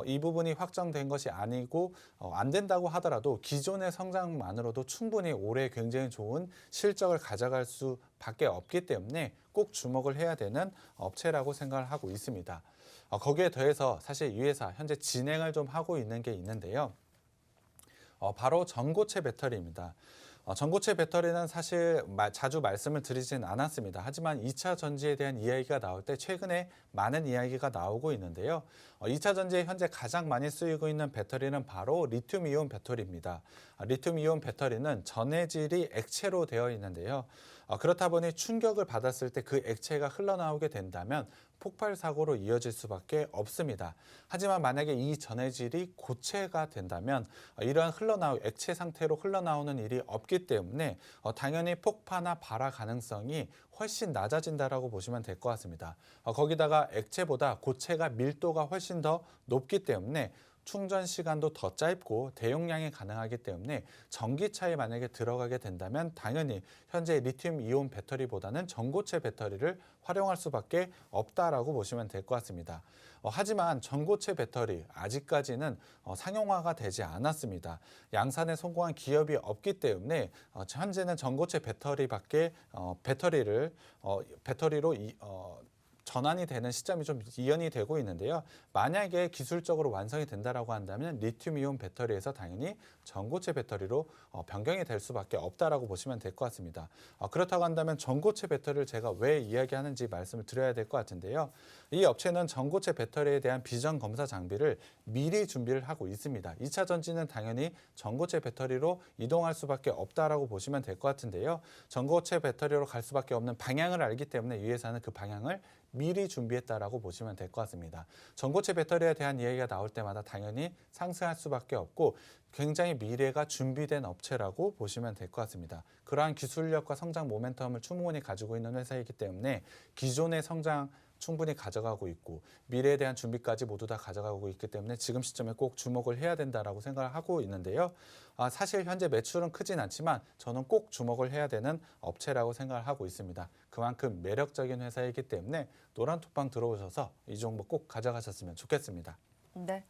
Speaker 2: 이 부분이 확정된 것이 아니고 안 된다고 하더라도 기존의 성장만으로도 충분히 올해 굉장히 좋은 실적을 가져갈 수밖에 없기 때문에 꼭 주목을 해야 되는 업체라고 생각을 하고 있습니다. 거기에 더해서 사실 이 회사 현재 진행을 좀 하고 있는 게 있는데요. 바로 전고체 배터리입니다. 전고체 배터리는 사실 자주 말씀을 드리진 않았습니다. 하지만 2차 전지에 대한 이야기가 나올 때 최근에 많은 이야기가 나오고 있는데요. 2차 전지에 현재 가장 많이 쓰이고 있는 배터리는 바로 리튬이온 배터리입니다. 리튬이온 배터리는 전해질이 액체로 되어 있는데요. 그렇다 보니 충격을 받았을 때 그 액체가 흘러나오게 된다면 폭발 사고로 이어질 수밖에 없습니다. 하지만 만약에 이 전해질이 고체가 된다면 이러한 액체 상태로 흘러나오는 일이 없기 때문에 당연히 폭파나 발화 가능성이 훨씬 낮아진다라고 보시면 될 것 같습니다. 거기다가 액체보다 고체가 밀도가 훨씬 더 높기 때문에 충전 시간도 더 짧고 대용량이 가능하기 때문에 전기차에 만약에 들어가게 된다면 당연히 현재 리튬이온 배터리보다는 전고체 배터리를 활용할 수밖에 없다라고 보시면 될 것 같습니다. 하지만 전고체 배터리 아직까지는 상용화가 되지 않았습니다. 양산에 성공한 기업이 없기 때문에 현재는 전고체 배터리로 전환이 되는 시점이 좀 이연이 되고 있는데요. 만약에 기술적으로 완성이 된다라고 한다면 리튬이온 배터리에서 당연히 전고체 배터리로 변경이 될 수밖에 없다라고 보시면 될 것 같습니다. 그렇다고 한다면 전고체 배터리를 제가 왜 이야기하는지 말씀을 드려야 될 것 같은데요. 이 업체는 전고체 배터리에 대한 비전 검사 장비를 미리 준비를 하고 있습니다. 2차 전지는 당연히 전고체 배터리로 이동할 수밖에 없다라고 보시면 될 것 같은데요. 전고체 배터리로 갈 수밖에 없는 방향을 알기 때문에 이 회사는 그 방향을 미리 준비했다라고 보시면 될 것 같습니다. 전고체 배터리에 대한 이야기가 나올 때마다 당연히 상승할 수밖에 없고 굉장히 미래가 준비된 업체라고 보시면 될 것 같습니다. 그러한 기술력과 성장 모멘텀을 충분히 가지고 있는 회사이기 때문에 기존의 성장 충분히 가져가고 있고 미래에 대한 준비까지 모두 다 가져가고 있기 때문에 지금 시점에 꼭 주목을 해야 된다라고 생각을 하고 있는데요. 사실 현재 매출은 크진 않지만 저는 꼭 주목을 해야 되는 업체라고 생각을 하고 있습니다. 그만큼 매력적인 회사이기 때문에 노란톡방 들어오셔서 이 종목 꼭 가져가셨으면 좋겠습니다.
Speaker 1: 네.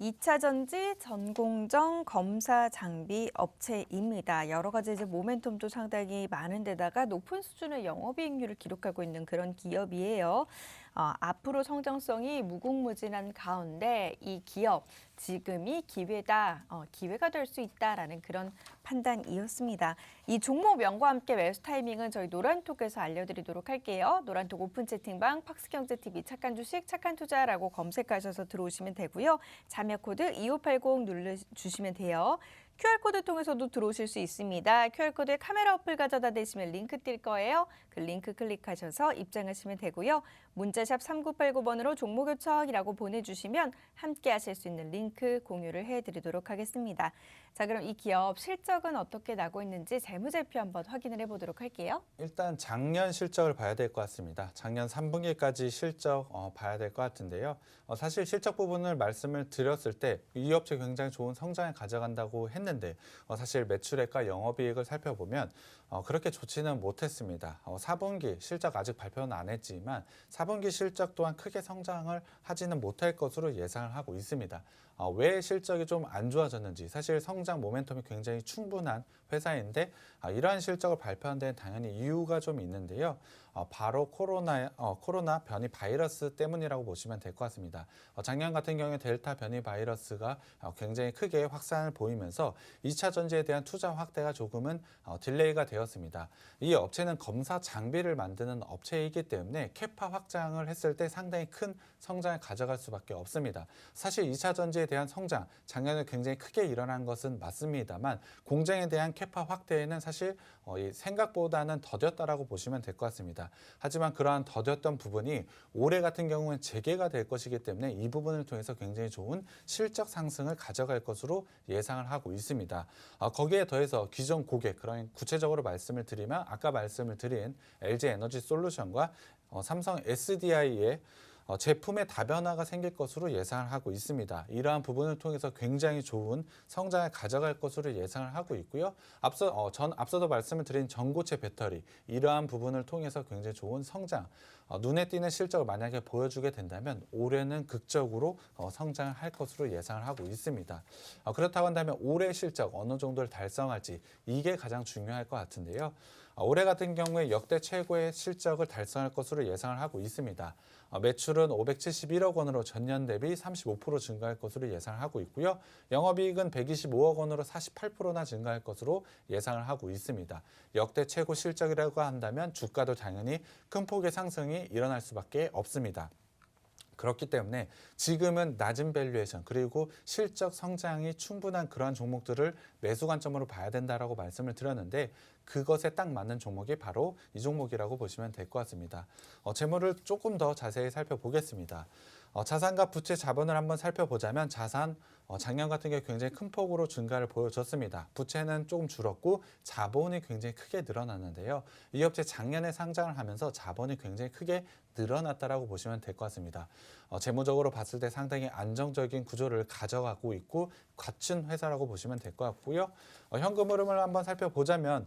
Speaker 1: 2차 전지 전공정 검사 장비 업체입니다. 여러 가지 이제 모멘텀도 상당히 많은 데다가 높은 수준의 영업이익률을 기록하고 있는 그런 기업이에요. 앞으로 성장성이 무궁무진한 가운데 이 기업 지금이 기회다, 기회가 될 수 있다라는 그런 판단이었습니다. 이 종목명과 함께 매수 타이밍은 저희 노란톡에서 알려드리도록 할게요. 노란톡 오픈 채팅방 팍스경제TV 착한 주식 착한 투자라고 검색하셔서 들어오시면 되고요. 자매 코드 2580 눌러주시면 돼요. QR코드 통해서도 들어오실 수 있습니다. QR코드에 카메라 어플 가져다 대시면 링크 뜰 거예요. 그 링크 클릭하셔서 입장하시면 되고요. 문자샵 3989번으로 종목 요청이라고 보내주시면 함께 하실 수 있는 링크 공유를 해드리도록 하겠습니다. 자, 그럼 이 기업 실적은 어떻게 나고 있는지 재무제표 한번 확인을 해보도록 할게요.
Speaker 2: 일단 작년 실적을 봐야 될 것 같습니다. 작년 3분기까지 실적 봐야 될 것 같은데요. 사실 실적 부분을 말씀을 드렸을 때 이 업체 굉장히 좋은 성장을 가져간다고 했는데 사실 매출액과 영업이익을 살펴보면 그렇게 좋지는 못했습니다. 4분기 실적 아직 발표는 안 했지만 4분기 실적 또한 크게 성장을 하지는 못할 것으로 예상을 하고 있습니다. 왜 실적이 좀 안 좋아졌는지 사실 성장 모멘텀이 굉장히 충분한 회사인데 이러한 실적을 발표한 데는 당연히 이유가 좀 있는데요. 바로 코로나 변이 바이러스 때문이라고 보시면 될 것 같습니다. 작년 같은 경우에 델타 변이 바이러스가 굉장히 크게 확산을 보이면서 2차 전지에 대한 투자 확대가 조금은 딜레이가 되었습니다. 이 업체는 검사 장비를 만드는 업체이기 때문에 캐파 확장을 했을 때 상당히 큰 성장을 가져갈 수밖에 없습니다. 사실 2차 전지에 대한 성장, 작년에 굉장히 크게 일어난 것은 맞습니다만 공장에 대한 캐파 확대에는 사실 생각보다는 더뎠다라고 보시면 될 것 같습니다. 하지만 그러한 더뎠던 부분이 올해 같은 경우는 재개가 될 것이기 때문에 이 부분을 통해서 굉장히 좋은 실적 상승을 가져갈 것으로 예상을 하고 있습니다. 거기에 더해서 기존 고객, 그런 구체적으로 말씀을 드리면 아까 말씀을 드린 LG에너지솔루션과 삼성 SDI의 제품의 다변화가 생길 것으로 예상을 하고 있습니다. 이러한 부분을 통해서 굉장히 좋은 성장을 가져갈 것으로 예상을 하고 있고요. 앞서도 말씀을 드린 전고체 배터리 이러한 부분을 통해서 굉장히 좋은 성장, 눈에 띄는 실적을 만약에 보여주게 된다면 올해는 극적으로 성장을 할 것으로 예상을 하고 있습니다. 그렇다고 한다면 올해 실적 어느 정도를 달성할지 이게 가장 중요할 것 같은데요. 올해 같은 경우에 역대 최고의 실적을 달성할 것으로 예상을 하고 있습니다. 매출은 571억 원으로 전년 대비 35% 증가할 것으로 예상을 하고 있고요. 영업이익은 125억 원으로 48%나 증가할 것으로 예상을 하고 있습니다. 역대 최고 실적이라고 한다면 주가도 당연히 큰 폭의 상승이 일어날 수밖에 없습니다. 그렇기 때문에 지금은 낮은 밸류에이션 그리고 실적 성장이 충분한 그러한 종목들을 매수 관점으로 봐야 된다라고 말씀을 드렸는데 그것에 딱 맞는 종목이 바로 이 종목이라고 보시면 될 것 같습니다. 재물을 조금 더 자세히 살펴보겠습니다. 자산과 부채 자본을 한번 살펴보자면 자산 작년 같은 경우에 굉장히 큰 폭으로 증가를 보여줬습니다. 부채는 조금 줄었고 자본이 굉장히 크게 늘어났는데요. 이 업체 작년에 상장을 하면서 자본이 굉장히 크게 늘어났다라고 보시면 될 것 같습니다. 재무적으로 봤을 때 상당히 안정적인 구조를 가져가고 있고 갖춘 회사라고 보시면 될 것 같고요. 현금 흐름을 한번 살펴보자면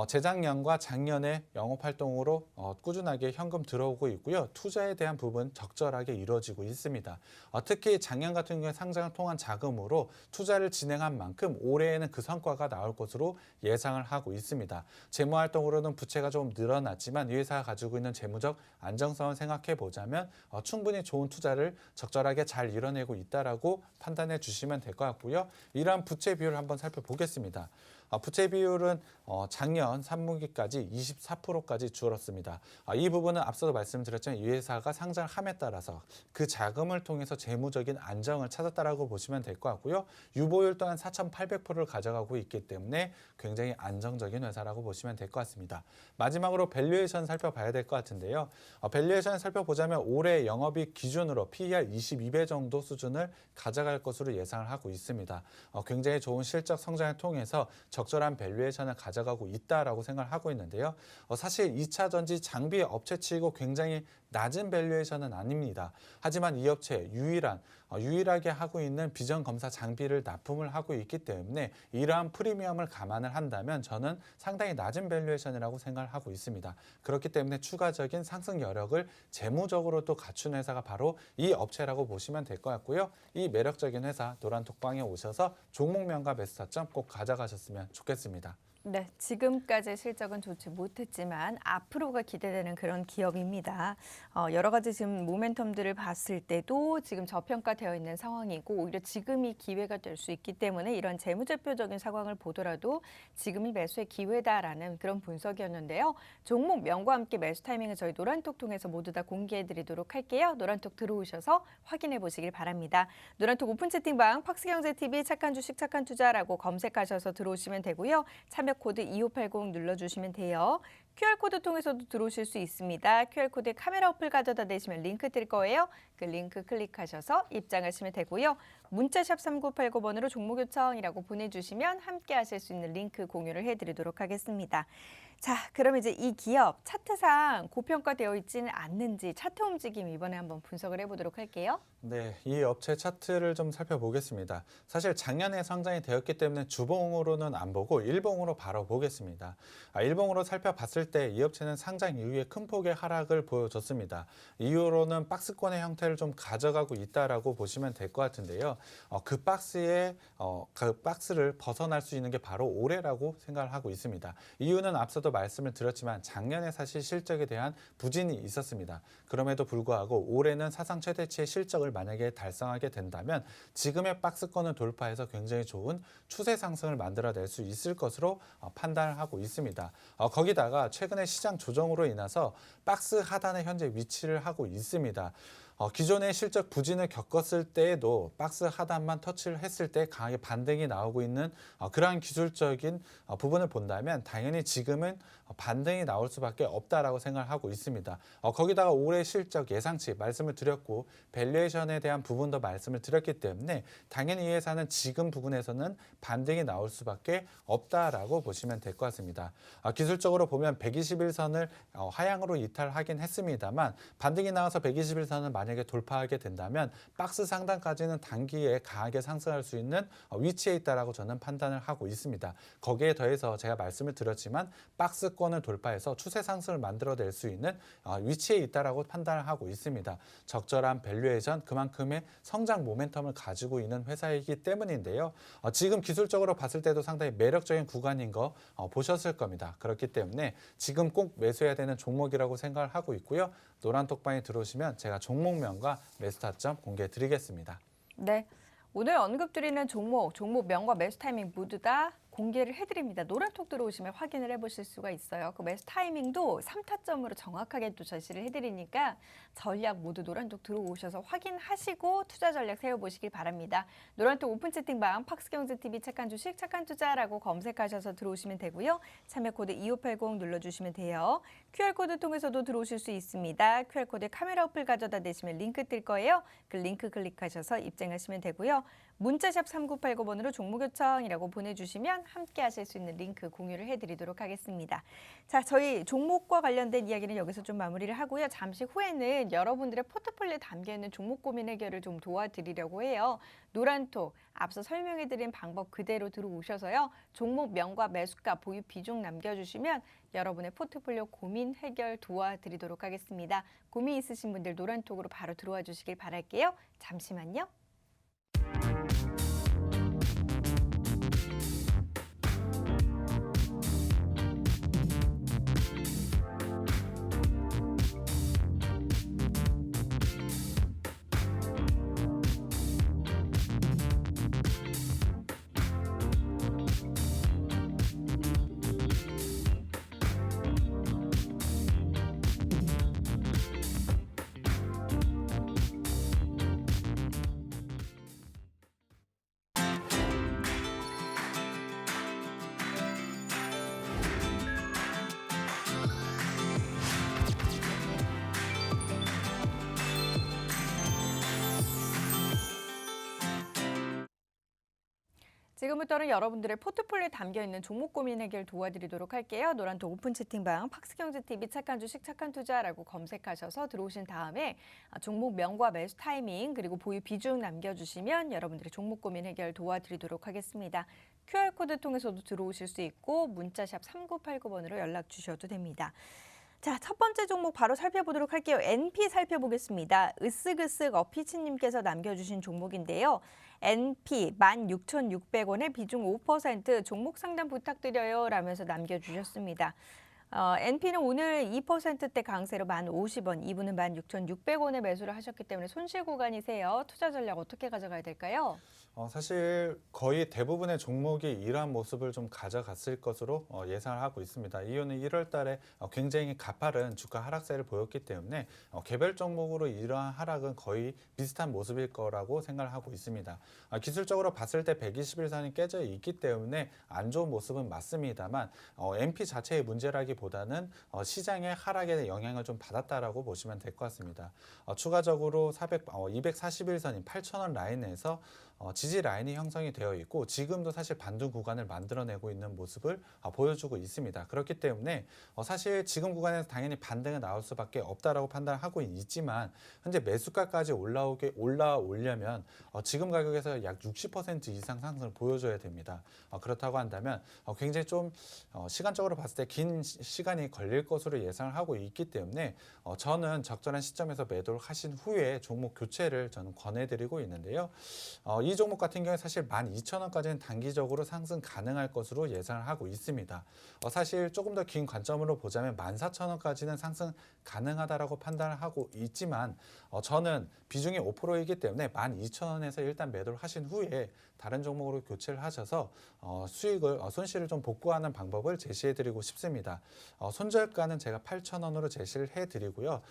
Speaker 2: 재작년과 작년에 영업활동으로 꾸준하게 현금 들어오고 있고요. 투자에 대한 부분 적절하게 이루어지고 있습니다. 특히 작년 같은 경우에 상장을 통한 자금으로 투자를 진행한 만큼 올해에는 그 성과가 나올 것으로 예상을 하고 있습니다. 재무활동으로는 부채가 조금 늘어났지만 이 회사가 가지고 있는 재무적 안정성을 생각해 보자면 충분히 좋은 투자를 적절하게 잘 이뤄내고 있다라고 판단해 주시면 될 것 같고요. 이러한 부채 비율을 한번 살펴보겠습니다. 부채 비율은 작년 3분기까지 24%까지 줄었습니다. 이 부분은 앞서도 말씀드렸지만 이 회사가 상장함에 따라서 그 자금을 통해서 재무적인 안정을 찾았다라고 보시면 될 것 같고요. 유보율 또한 4,800%를 가져가고 있기 때문에 굉장히 안정적인 회사라고 보시면 될 것 같습니다. 마지막으로 밸류에이션 살펴봐야 될 것 같은데요. 밸류에이션 살펴보자면 올해 영업이익 기준으로 PER 22배 정도 수준을 가져갈 것으로 예상을 하고 있습니다. 굉장히 좋은 실적 성장을 통해서 적절한 밸류에이션을 가져가고 있다라고 생각을 하고 있는데요. 사실 2차 전지 장비 업체치고 굉장히 낮은 밸류에이션은 아닙니다. 하지만 이 업체 유일하게 하고 있는 비전 검사 장비를 납품을 하고 있기 때문에 이러한 프리미엄을 감안을 한다면 저는 상당히 낮은 밸류에이션이라고 생각을 하고 있습니다. 그렇기 때문에 추가적인 상승 여력을 재무적으로 또 갖춘 회사가 바로 이 업체라고 보시면 될 것 같고요. 이 매력적인 회사 노란톡방에 오셔서 종목명과 매수 타점 꼭 가져가셨으면 좋겠습니다.
Speaker 1: 네, 지금까지 실적은 좋지 못했지만 앞으로가 기대되는 그런 기업입니다. 여러 가지 지금 모멘텀들을 봤을 때도 지금 저평가되어 있는 상황이고 오히려 지금이 기회가 될 수 있기 때문에 이런 재무제표적인 상황을 보더라도 지금이 매수의 기회다라는 그런 분석이었는데요. 종목명과 함께 매수 타이밍을 저희 노란톡 통해서 모두 다 공개해드리도록 할게요. 노란톡 들어오셔서 확인해 보시길 바랍니다. 노란톡 오픈 채팅방 팍스경제TV 착한 주식 착한 투자라고 검색하셔서 들어오시면 되고요. 참여 코드 2580 눌러주시면 돼요. QR코드 통해서도 들어오실 수 있습니다. QR코드에 카메라 어플 가져다 대시면 링크 뜰 거예요. 그 링크 클릭하셔서 입장하시면 되고요. 문자샵 3989번으로 종목 요청이라고 보내주시면 함께 하실 수 있는 링크 공유를 해드리도록 하겠습니다. 자, 그럼 이제 이 기업 차트상 고평가되어 있지는 않는지 차트 움직임 이번에 한번 분석을 해보도록 할게요.
Speaker 2: 네, 이 업체 차트를 좀 살펴보겠습니다. 사실 작년에 상장이 되었기 때문에 주봉으로는 안 보고 일봉으로 바로 보겠습니다. 일봉으로 살펴봤을 때 이 업체는 상장 이후에 큰 폭의 하락을 보여줬습니다. 이후로는 박스권의 형태를 좀 가져가고 있다라고 보시면 될 것 같은데요. 그 박스를 벗어날 수 있는 게 바로 올해라고 생각을 하고 있습니다. 이유는 앞서도 말씀을 드렸지만 작년에 사실 실적에 대한 부진이 있었습니다. 그럼에도 불구하고 올해는 사상 최대치의 실적을 만약에 달성하게 된다면 지금의 박스권을 돌파해서 굉장히 좋은 추세 상승을 만들어낼 수 있을 것으로 판단을 하고 있습니다. 거기다가 최근에 시장 조정으로 인해서 박스 하단에 현재 위치를 하고 있습니다. 기존의 실적 부진을 겪었을 때에도 박스 하단만 터치를 했을 때 강하게 반등이 나오고 있는 그러한 기술적인 부분을 본다면 당연히 지금은 반등이 나올 수밖에 없다라고 생각을 하고 있습니다. 거기다가 올해 실적 예상치 말씀을 드렸고 밸류에이션에 대한 부분도 말씀을 드렸기 때문에 당연히 이 회사는 지금 부분에서는 반등이 나올 수밖에 없다라고 보시면 될 것 같습니다. 기술적으로 보면 121선을 하향으로 이탈하긴 했습니다만 반등이 나와서 121선을 만약에 돌파하게 된다면 박스 상단까지는 단기에 강하게 상승할 수 있는 위치에 있다라고 저는 판단을 하고 있습니다. 거기에 더해서 제가 말씀을 드렸지만 박스권을 돌파해서 추세 상승을 만들어낼 수 있는 위치에 있다라고 판단을 하고 있습니다. 적절한 밸류에이션 그만큼의 성장 모멘텀을 가지고 있는 회사이기 때문인데요. 지금 기술적으로 봤을 때도 상당히 매력적인 구간인 거 보셨을 겁니다. 그렇기 때문에 지금 꼭 매수해야 되는 종목이라고 생각을 하고 있고요. 노란톡방에 들어오시면 제가 종목명과 매수 타점 공개해 드리겠습니다.
Speaker 1: 네, 오늘 언급드리는 종목명과 매수 타이밍 모두 다 공개를 해드립니다. 노란톡 들어오시면 확인을 해보실 수가 있어요. 그 매수 타이밍도 3타점으로 정확하게 또 제시를 해드리니까 전략 모두 노란톡 들어오셔서 확인하시고 투자 전략 세워보시길 바랍니다. 노란톡 오픈 채팅방 팍스경제TV 착한 주식 착한 투자라고 검색하셔서 들어오시면 되고요. 참여 코드 2580 눌러주시면 돼요. QR코드 통해서도 들어오실 수 있습니다. QR코드에 카메라 어플 가져다 대시면 링크 뜰 거예요. 그 링크 클릭하셔서 입장하시면 되고요. 문자샵 3989번으로 종목 요청이라고 보내주시면 함께 하실 수 있는 링크 공유를 해드리도록 하겠습니다. 자, 저희 종목과 관련된 이야기는 여기서 좀 마무리를 하고요. 잠시 후에는 여러분들의 포트폴리오에 담겨있는 종목 고민 해결을 좀 도와드리려고 해요. 노란톡, 앞서 설명해드린 방법 그대로 들어오셔서요. 종목명과 매수가, 보유 비중 남겨주시면 여러분의 포트폴리오 고민 해결 도와드리도록 하겠습니다. 고민 있으신 분들 노란톡으로 바로 들어와 주시길 바랄게요. 잠시만요. 지금부터는 여러분들의 포트폴리오에 담겨있는 종목 고민 해결 도와드리도록 할게요. 노란톡 오픈 채팅방 팍스경제TV 착한 주식 착한 투자라고 검색하셔서 들어오신 다음에 종목명과 매수 타이밍 그리고 보유 비중 남겨주시면 여러분들의 종목 고민 해결 도와드리도록 하겠습니다. QR코드 통해서도 들어오실 수 있고 문자샵 3989번으로 연락 주셔도 됩니다. 자, 첫 번째 종목 바로 살펴보도록 할게요. NP 살펴보겠습니다. 으쓱으쓱 어피치님께서 남겨주신 종목인데요. NP 16,600원에 비중 5% 종목 상담 부탁드려요 라면서 남겨주셨습니다. NP는 오늘 2%대 강세로 1050원, 이분은 16,600원에 매수를 하셨기 때문에 손실 구간이세요. 투자 전략 어떻게 가져가야 될까요?
Speaker 2: 사실 거의 대부분의 종목이 이러한 모습을 좀 가져갔을 것으로 예상을 하고 있습니다. 이유는 1월 달에 굉장히 가파른 주가 하락세를 보였기 때문에 개별 종목으로 이러한 하락은 거의 비슷한 모습일 거라고 생각을 하고 있습니다. 기술적으로 봤을 때 120일선이 깨져 있기 때문에 안 좋은 모습은 맞습니다만 NP 자체의 문제라기보다는 시장의 하락에 영향을 좀 받았다라고 보시면 될 것 같습니다. 추가적으로 241선인 8,000원 라인에서 지지 라인이 형성이 되어 있고 지금도 사실 반등 구간을 만들어내고 있는 모습을 보여주고 있습니다. 그렇기 때문에 사실 지금 구간에서 당연히 반등이 나올 수밖에 없다라고 판단하고 있지만 현재 매수가까지 올라오려면 지금 가격에서 약 60% 이상 상승을 보여줘야 됩니다. 그렇다고 한다면 굉장히 좀 시간적으로 봤을 때 긴 시간이 걸릴 것으로 예상을 하고 있기 때문에 저는 적절한 시점에서 매도를 하신 후에 종목 교체를 저는 권해드리고 있는데요. 이 종목 같은 경우에 사실 12,000원까지는 단기적으로 상승 가능할 것으로 예상을 하고 있습니다. 사실 조금 더 긴 관점으로 보자면 14,000원까지는 상승 가능하다라고 판단을 하고 있지만 저는 비중이 5%이기 때문에 12,000원에서 일단 매도를 하신 후에 다른 종목으로 교체를 하셔서 손실을 좀 복구하는 방법을 제시해드리고 싶습니다. 손절가는 제가 8,000원으로 제시를 해드리고요.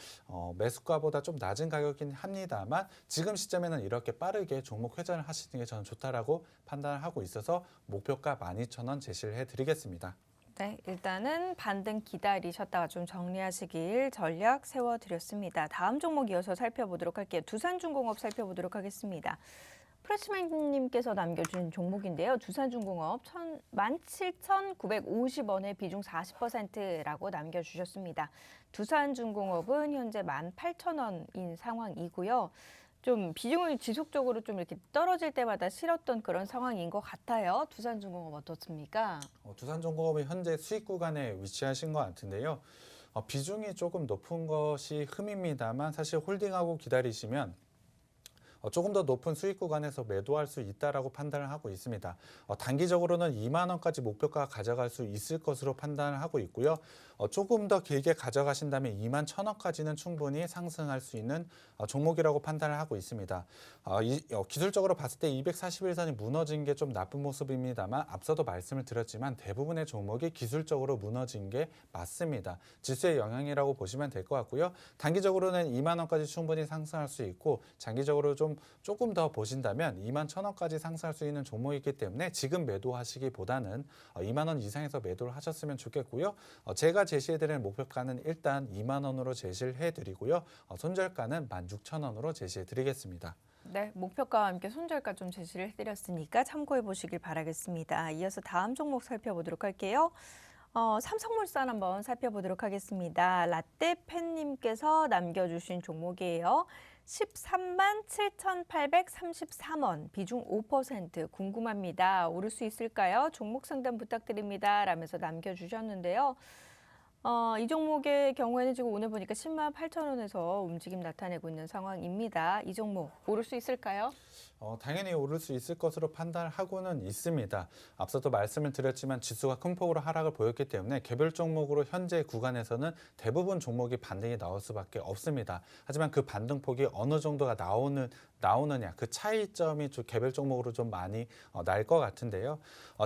Speaker 2: 매수가보다 좀 낮은 가격이긴 합니다만 지금 시점에는 이렇게 빠르게 종목 회전을 하시는 게 저는 좋다라고 판단을 하고 있어서 목표가 12,000원 제시를 해드리겠습니다.
Speaker 1: 네, 일단은 반등 기다리셨다가 좀 정리하시길 전략 세워드렸습니다. 다음 종목 이어서 살펴보도록 할게요. 두산중공업 살펴보도록 하겠습니다. 프레시맨님께서 남겨준 종목인데요. 두산중공업 17,950원에 비중 40%라고 남겨주셨습니다. 두산중공업은 현재 18,000원인 상황이고요. 좀 비중을 지속적으로 좀 이렇게 떨어질 때마다 실었던 그런 상황인 것 같아요. 두산중공업 어떻습니까?
Speaker 2: 두산중공업이 현재 수익 구간에 위치하신 것 같은데요. 비중이 조금 높은 것이 흠입니다만 사실 홀딩하고 기다리시면 조금 더 높은 수익 구간에서 매도할 수 있다라고 판단을 하고 있습니다. 단기적으로는 2만 원까지 목표가 가져갈 수 있을 것으로 판단을 하고 있고요. 조금 더 길게 가져가신다면 2만 1,000원까지는 충분히 상승할 수 있는 종목이라고 판단을 하고 있습니다. 기술적으로 봤을 때 241선이 무너진 게 좀 나쁜 모습입니다만 앞서도 말씀을 드렸지만 대부분의 종목이 기술적으로 무너진 게 맞습니다. 지수의 영향이라고 보시면 될 것 같고요. 단기적으로는 2만 원까지 충분히 상승할 수 있고 장기적으로 조금 더 보신다면 2만 1,000원까지 상승할 수 있는 종목이기 때문에 지금 매도하시기보다는 2만 원 이상에서 매도를 하셨으면 좋겠고요. 제가 제시해드리는 목표가는 일단 2만 원으로 제시를 해드리고요. 손절가는 16,000원으로 제시해드리겠습니다.
Speaker 1: 네, 목표가와 함께 손절가 좀 제시를 해드렸으니까 참고해 보시길 바라겠습니다. 이어서 다음 종목 살펴보도록 할게요. 삼성물산 한번 살펴보도록 하겠습니다. 라떼팬님께서 남겨주신 종목이에요. 13만 7,833원, 비중 5% 궁금합니다. 오를 수 있을까요? 종목 상담 부탁드립니다. 라면서 남겨주셨는데요. 이 종목의 경우에는 지금 오늘 보니까 10만 8천 원에서 움직임 나타내고 있는 상황입니다. 이 종목 오를 수 있을까요?
Speaker 2: 당연히 오를 수 있을 것으로 판단하고는 있습니다. 앞서도 말씀을 드렸지만 지수가 큰 폭으로 하락을 보였기 때문에 개별 종목으로 현재 구간에서는 대부분 종목이 반등이 나올 수밖에 없습니다. 하지만 그 반등폭이 어느 정도가 나오느냐 그 차이점이 좀 개별 종목으로 좀 많이 날 것 같은데요.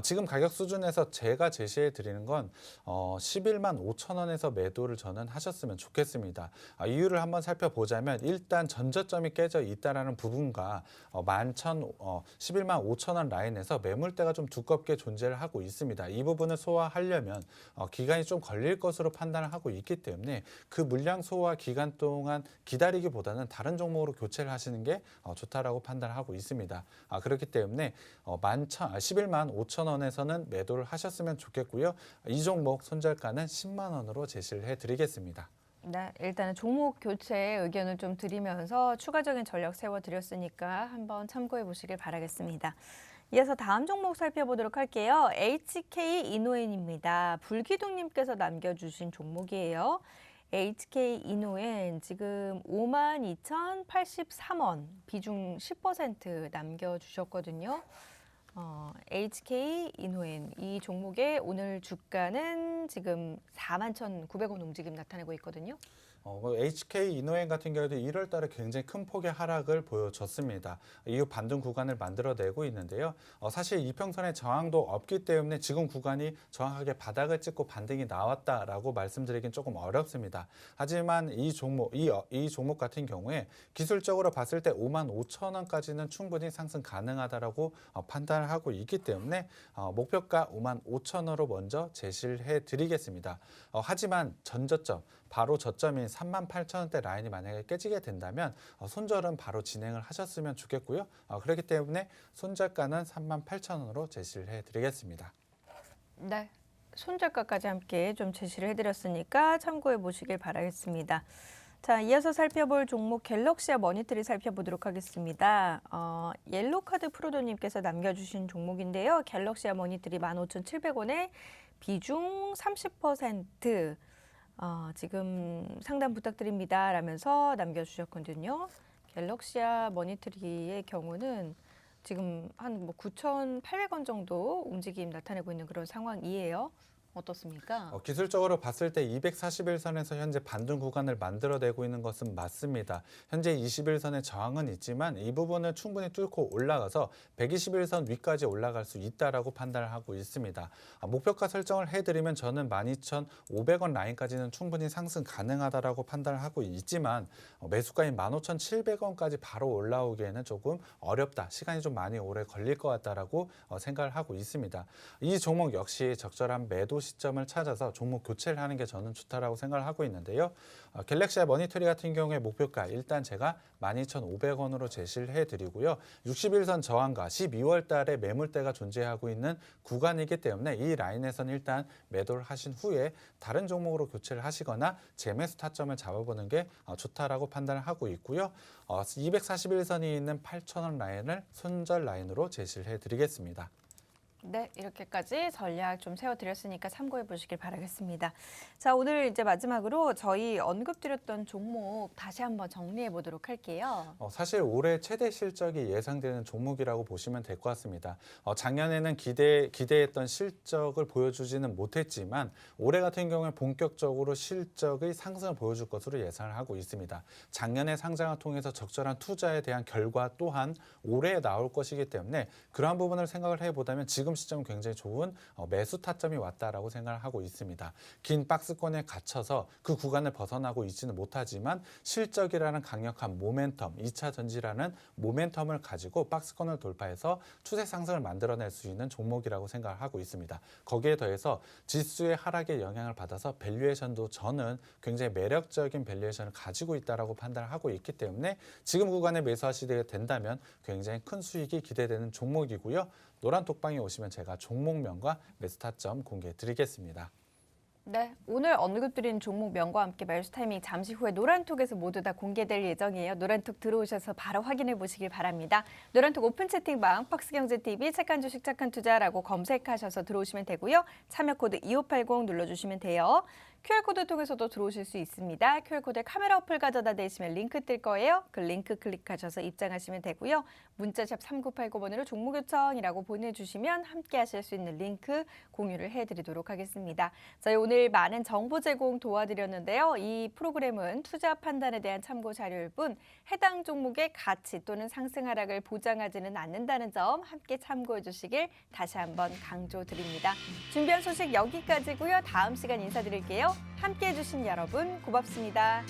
Speaker 2: 지금 가격 수준에서 제가 제시해 드리는 건 11만 5천 원에서 매도를 저는 하셨으면 좋겠습니다. 이유를 한번 살펴보자면 일단 전저점이 깨져 있다라는 부분과 11만 5천 원 라인에서 매물대가 좀 두껍게 존재를 하고 있습니다. 이 부분을 소화하려면 기간이 좀 걸릴 것으로 판단을 하고 있기 때문에 그 물량 소화 기간 동안 기다리기보다는 다른 종목으로 교체를 하시는 게 좋다라고 판단하고 있습니다. 그렇기 때문에 11만 5천 원에서는 매도를 하셨으면 좋겠고요. 이 종목 손절가는 10만 원으로 제시를 해드리겠습니다.
Speaker 1: 네, 일단은 종목 교체 의견을 좀 드리면서 추가적인 전략 세워드렸으니까 한번 참고해 보시길 바라겠습니다. 이어서 다음 종목 살펴보도록 할게요. HK 이노엔입니다. 불기둥님께서 남겨주신 종목이에요. HK 이노엔 지금 52,083원, 비중 10% 남겨주셨거든요. HK 이노엔 이 종목의 오늘 주가는 지금 41,900원 움직임 나타내고 있거든요.
Speaker 2: HK 이노엔 같은 경우도 1월 달에 굉장히 큰 폭의 하락을 보여줬습니다. 이후 반등 구간을 만들어내고 있는데요. 사실 이평선의 저항도 없기 때문에 지금 구간이 정확하게 바닥을 찍고 반등이 나왔다라고 말씀드리긴 조금 어렵습니다. 하지만 이 종목 같은 경우에 기술적으로 봤을 때 5만 5천 원까지는 충분히 상승 가능하다라고 판단을 하고 있기 때문에 목표가 5만 5천 원으로 먼저 제시를 해드리겠습니다. 하지만 전저점 바로 저점인 3만 8천 원대 라인이 만약에 깨지게 된다면 손절은 바로 진행을 하셨으면 좋겠고요. 그렇기 때문에 손절가는 3만 8천 원으로 제시를 해드리겠습니다.
Speaker 1: 네, 손절가까지 함께 좀 제시를 해드렸으니까 참고해 보시길 바라겠습니다. 자, 이어서 살펴볼 종목 갤럭시와 머니터리 살펴보도록 하겠습니다. 옐로카드 프로도님께서 남겨주신 종목인데요. 갤럭시와 머니터리 15,700원에 비중 30%. 지금 상담 부탁드립니다. 라면서 남겨주셨거든요. 갤럭시아 머니터리의 경우는 지금 한 9,800원 정도 움직임 나타내고 있는 그런 상황이에요. 어떻습니까?
Speaker 2: 기술적으로 봤을 때 241선에서 현재 반등 구간을 만들어내고 있는 것은 맞습니다. 현재 21선의 저항은 있지만 이 부분을 충분히 뚫고 올라가서 121선 위까지 올라갈 수 있다라고 판단을 하고 있습니다. 목표가 설정을 해드리면 저는 12,500원 라인까지는 충분히 상승 가능하다라고 판단을 하고 있지만 매수가인 15,700원까지 바로 올라오기에는 조금 어렵다. 시간이 좀 많이 오래 걸릴 것 같다라고 생각을 하고 있습니다. 이 종목 역시 적절한 매도 시점을 찾아서 종목 교체를 하는 게 저는 좋다라고 생각을 하고 있는데요. 갤럭시아 머니터리 같은 경우에 목표가 일단 제가 12,500원으로 제시를 해드리고요. 61선 저항과 12월 달에 매물대가 존재하고 있는 구간이기 때문에 이 라인에서는 일단 매도를 하신 후에 다른 종목으로 교체를 하시거나 재매수 타점을 잡아보는 게 좋다라고 판단을 하고 있고요. 241선이 있는 8,000원 라인을 손절 라인으로 제시를 해드리겠습니다.
Speaker 1: 네, 이렇게까지 전략 좀 세워드렸으니까 참고해 보시길 바라겠습니다. 자, 오늘 이제 마지막으로 저희 언급드렸던 종목 다시 한번 정리해 보도록 할게요.
Speaker 2: 사실 올해 최대 실적이 예상되는 종목이라고 보시면 될 것 같습니다. 작년에는 기대했던 실적을 보여주지는 못했지만 올해 같은 경우에 본격적으로 실적의 상승을 보여줄 것으로 예상을 하고 있습니다. 작년의 상장을 통해서 적절한 투자에 대한 결과 또한 올해 나올 것이기 때문에 그러한 부분을 생각을 해보자면 지금 지금 시점 굉장히 좋은 매수 타점이 왔다라고 생각을 하고 있습니다. 긴 박스권에 갇혀서 그 구간을 벗어나고 있지는 못하지만 실적이라는 강력한 모멘텀, 2차 전지라는 모멘텀을 가지고 박스권을 돌파해서 추세 상승을 만들어낼 수 있는 종목이라고 생각을 하고 있습니다. 거기에 더해서 지수의 하락에 영향을 받아서 밸류에이션도 저는 굉장히 매력적인 밸류에이션을 가지고 있다라고 판단을 하고 있기 때문에 지금 구간에 매수하시게 된다면 굉장히 큰 수익이 기대되는 종목이고요. 노란 톡방에 오시면 제가 종목명과 매수 타점 공개해 드리겠습니다.
Speaker 1: 네, 오늘 언급드린 종목명과 함께 매수 타이밍 잠시 후에 노란톡에서 모두 다 공개될 예정이에요. 노란톡 들어오셔서 바로 확인해 보시길 바랍니다. 노란톡 오픈 채팅방 박스경제TV 착한 주식 착한 투자라고 검색하셔서 들어오시면 되고요. 참여 코드 2580 눌러주시면 돼요. QR코드 통해서도 들어오실 수 있습니다. QR코드에 카메라 어플 가져다 대시면 링크 뜰 거예요. 그 링크 클릭하셔서 입장하시면 되고요. 문자샵 3980번으로 종목 요청이라고 보내주시면 함께 하실 수 있는 링크 공유를 해드리도록 하겠습니다. 저희 오늘 많은 정보 제공 도와드렸는데요. 이 프로그램은 투자 판단에 대한 참고 자료일 뿐 해당 종목의 가치 또는 상승 하락을 보장하지는 않는다는 점 함께 참고해 주시길 다시 한번 강조드립니다. 준비한 소식 여기까지고요. 다음 시간 인사드릴게요. 함께해 주신 여러분 고맙습니다.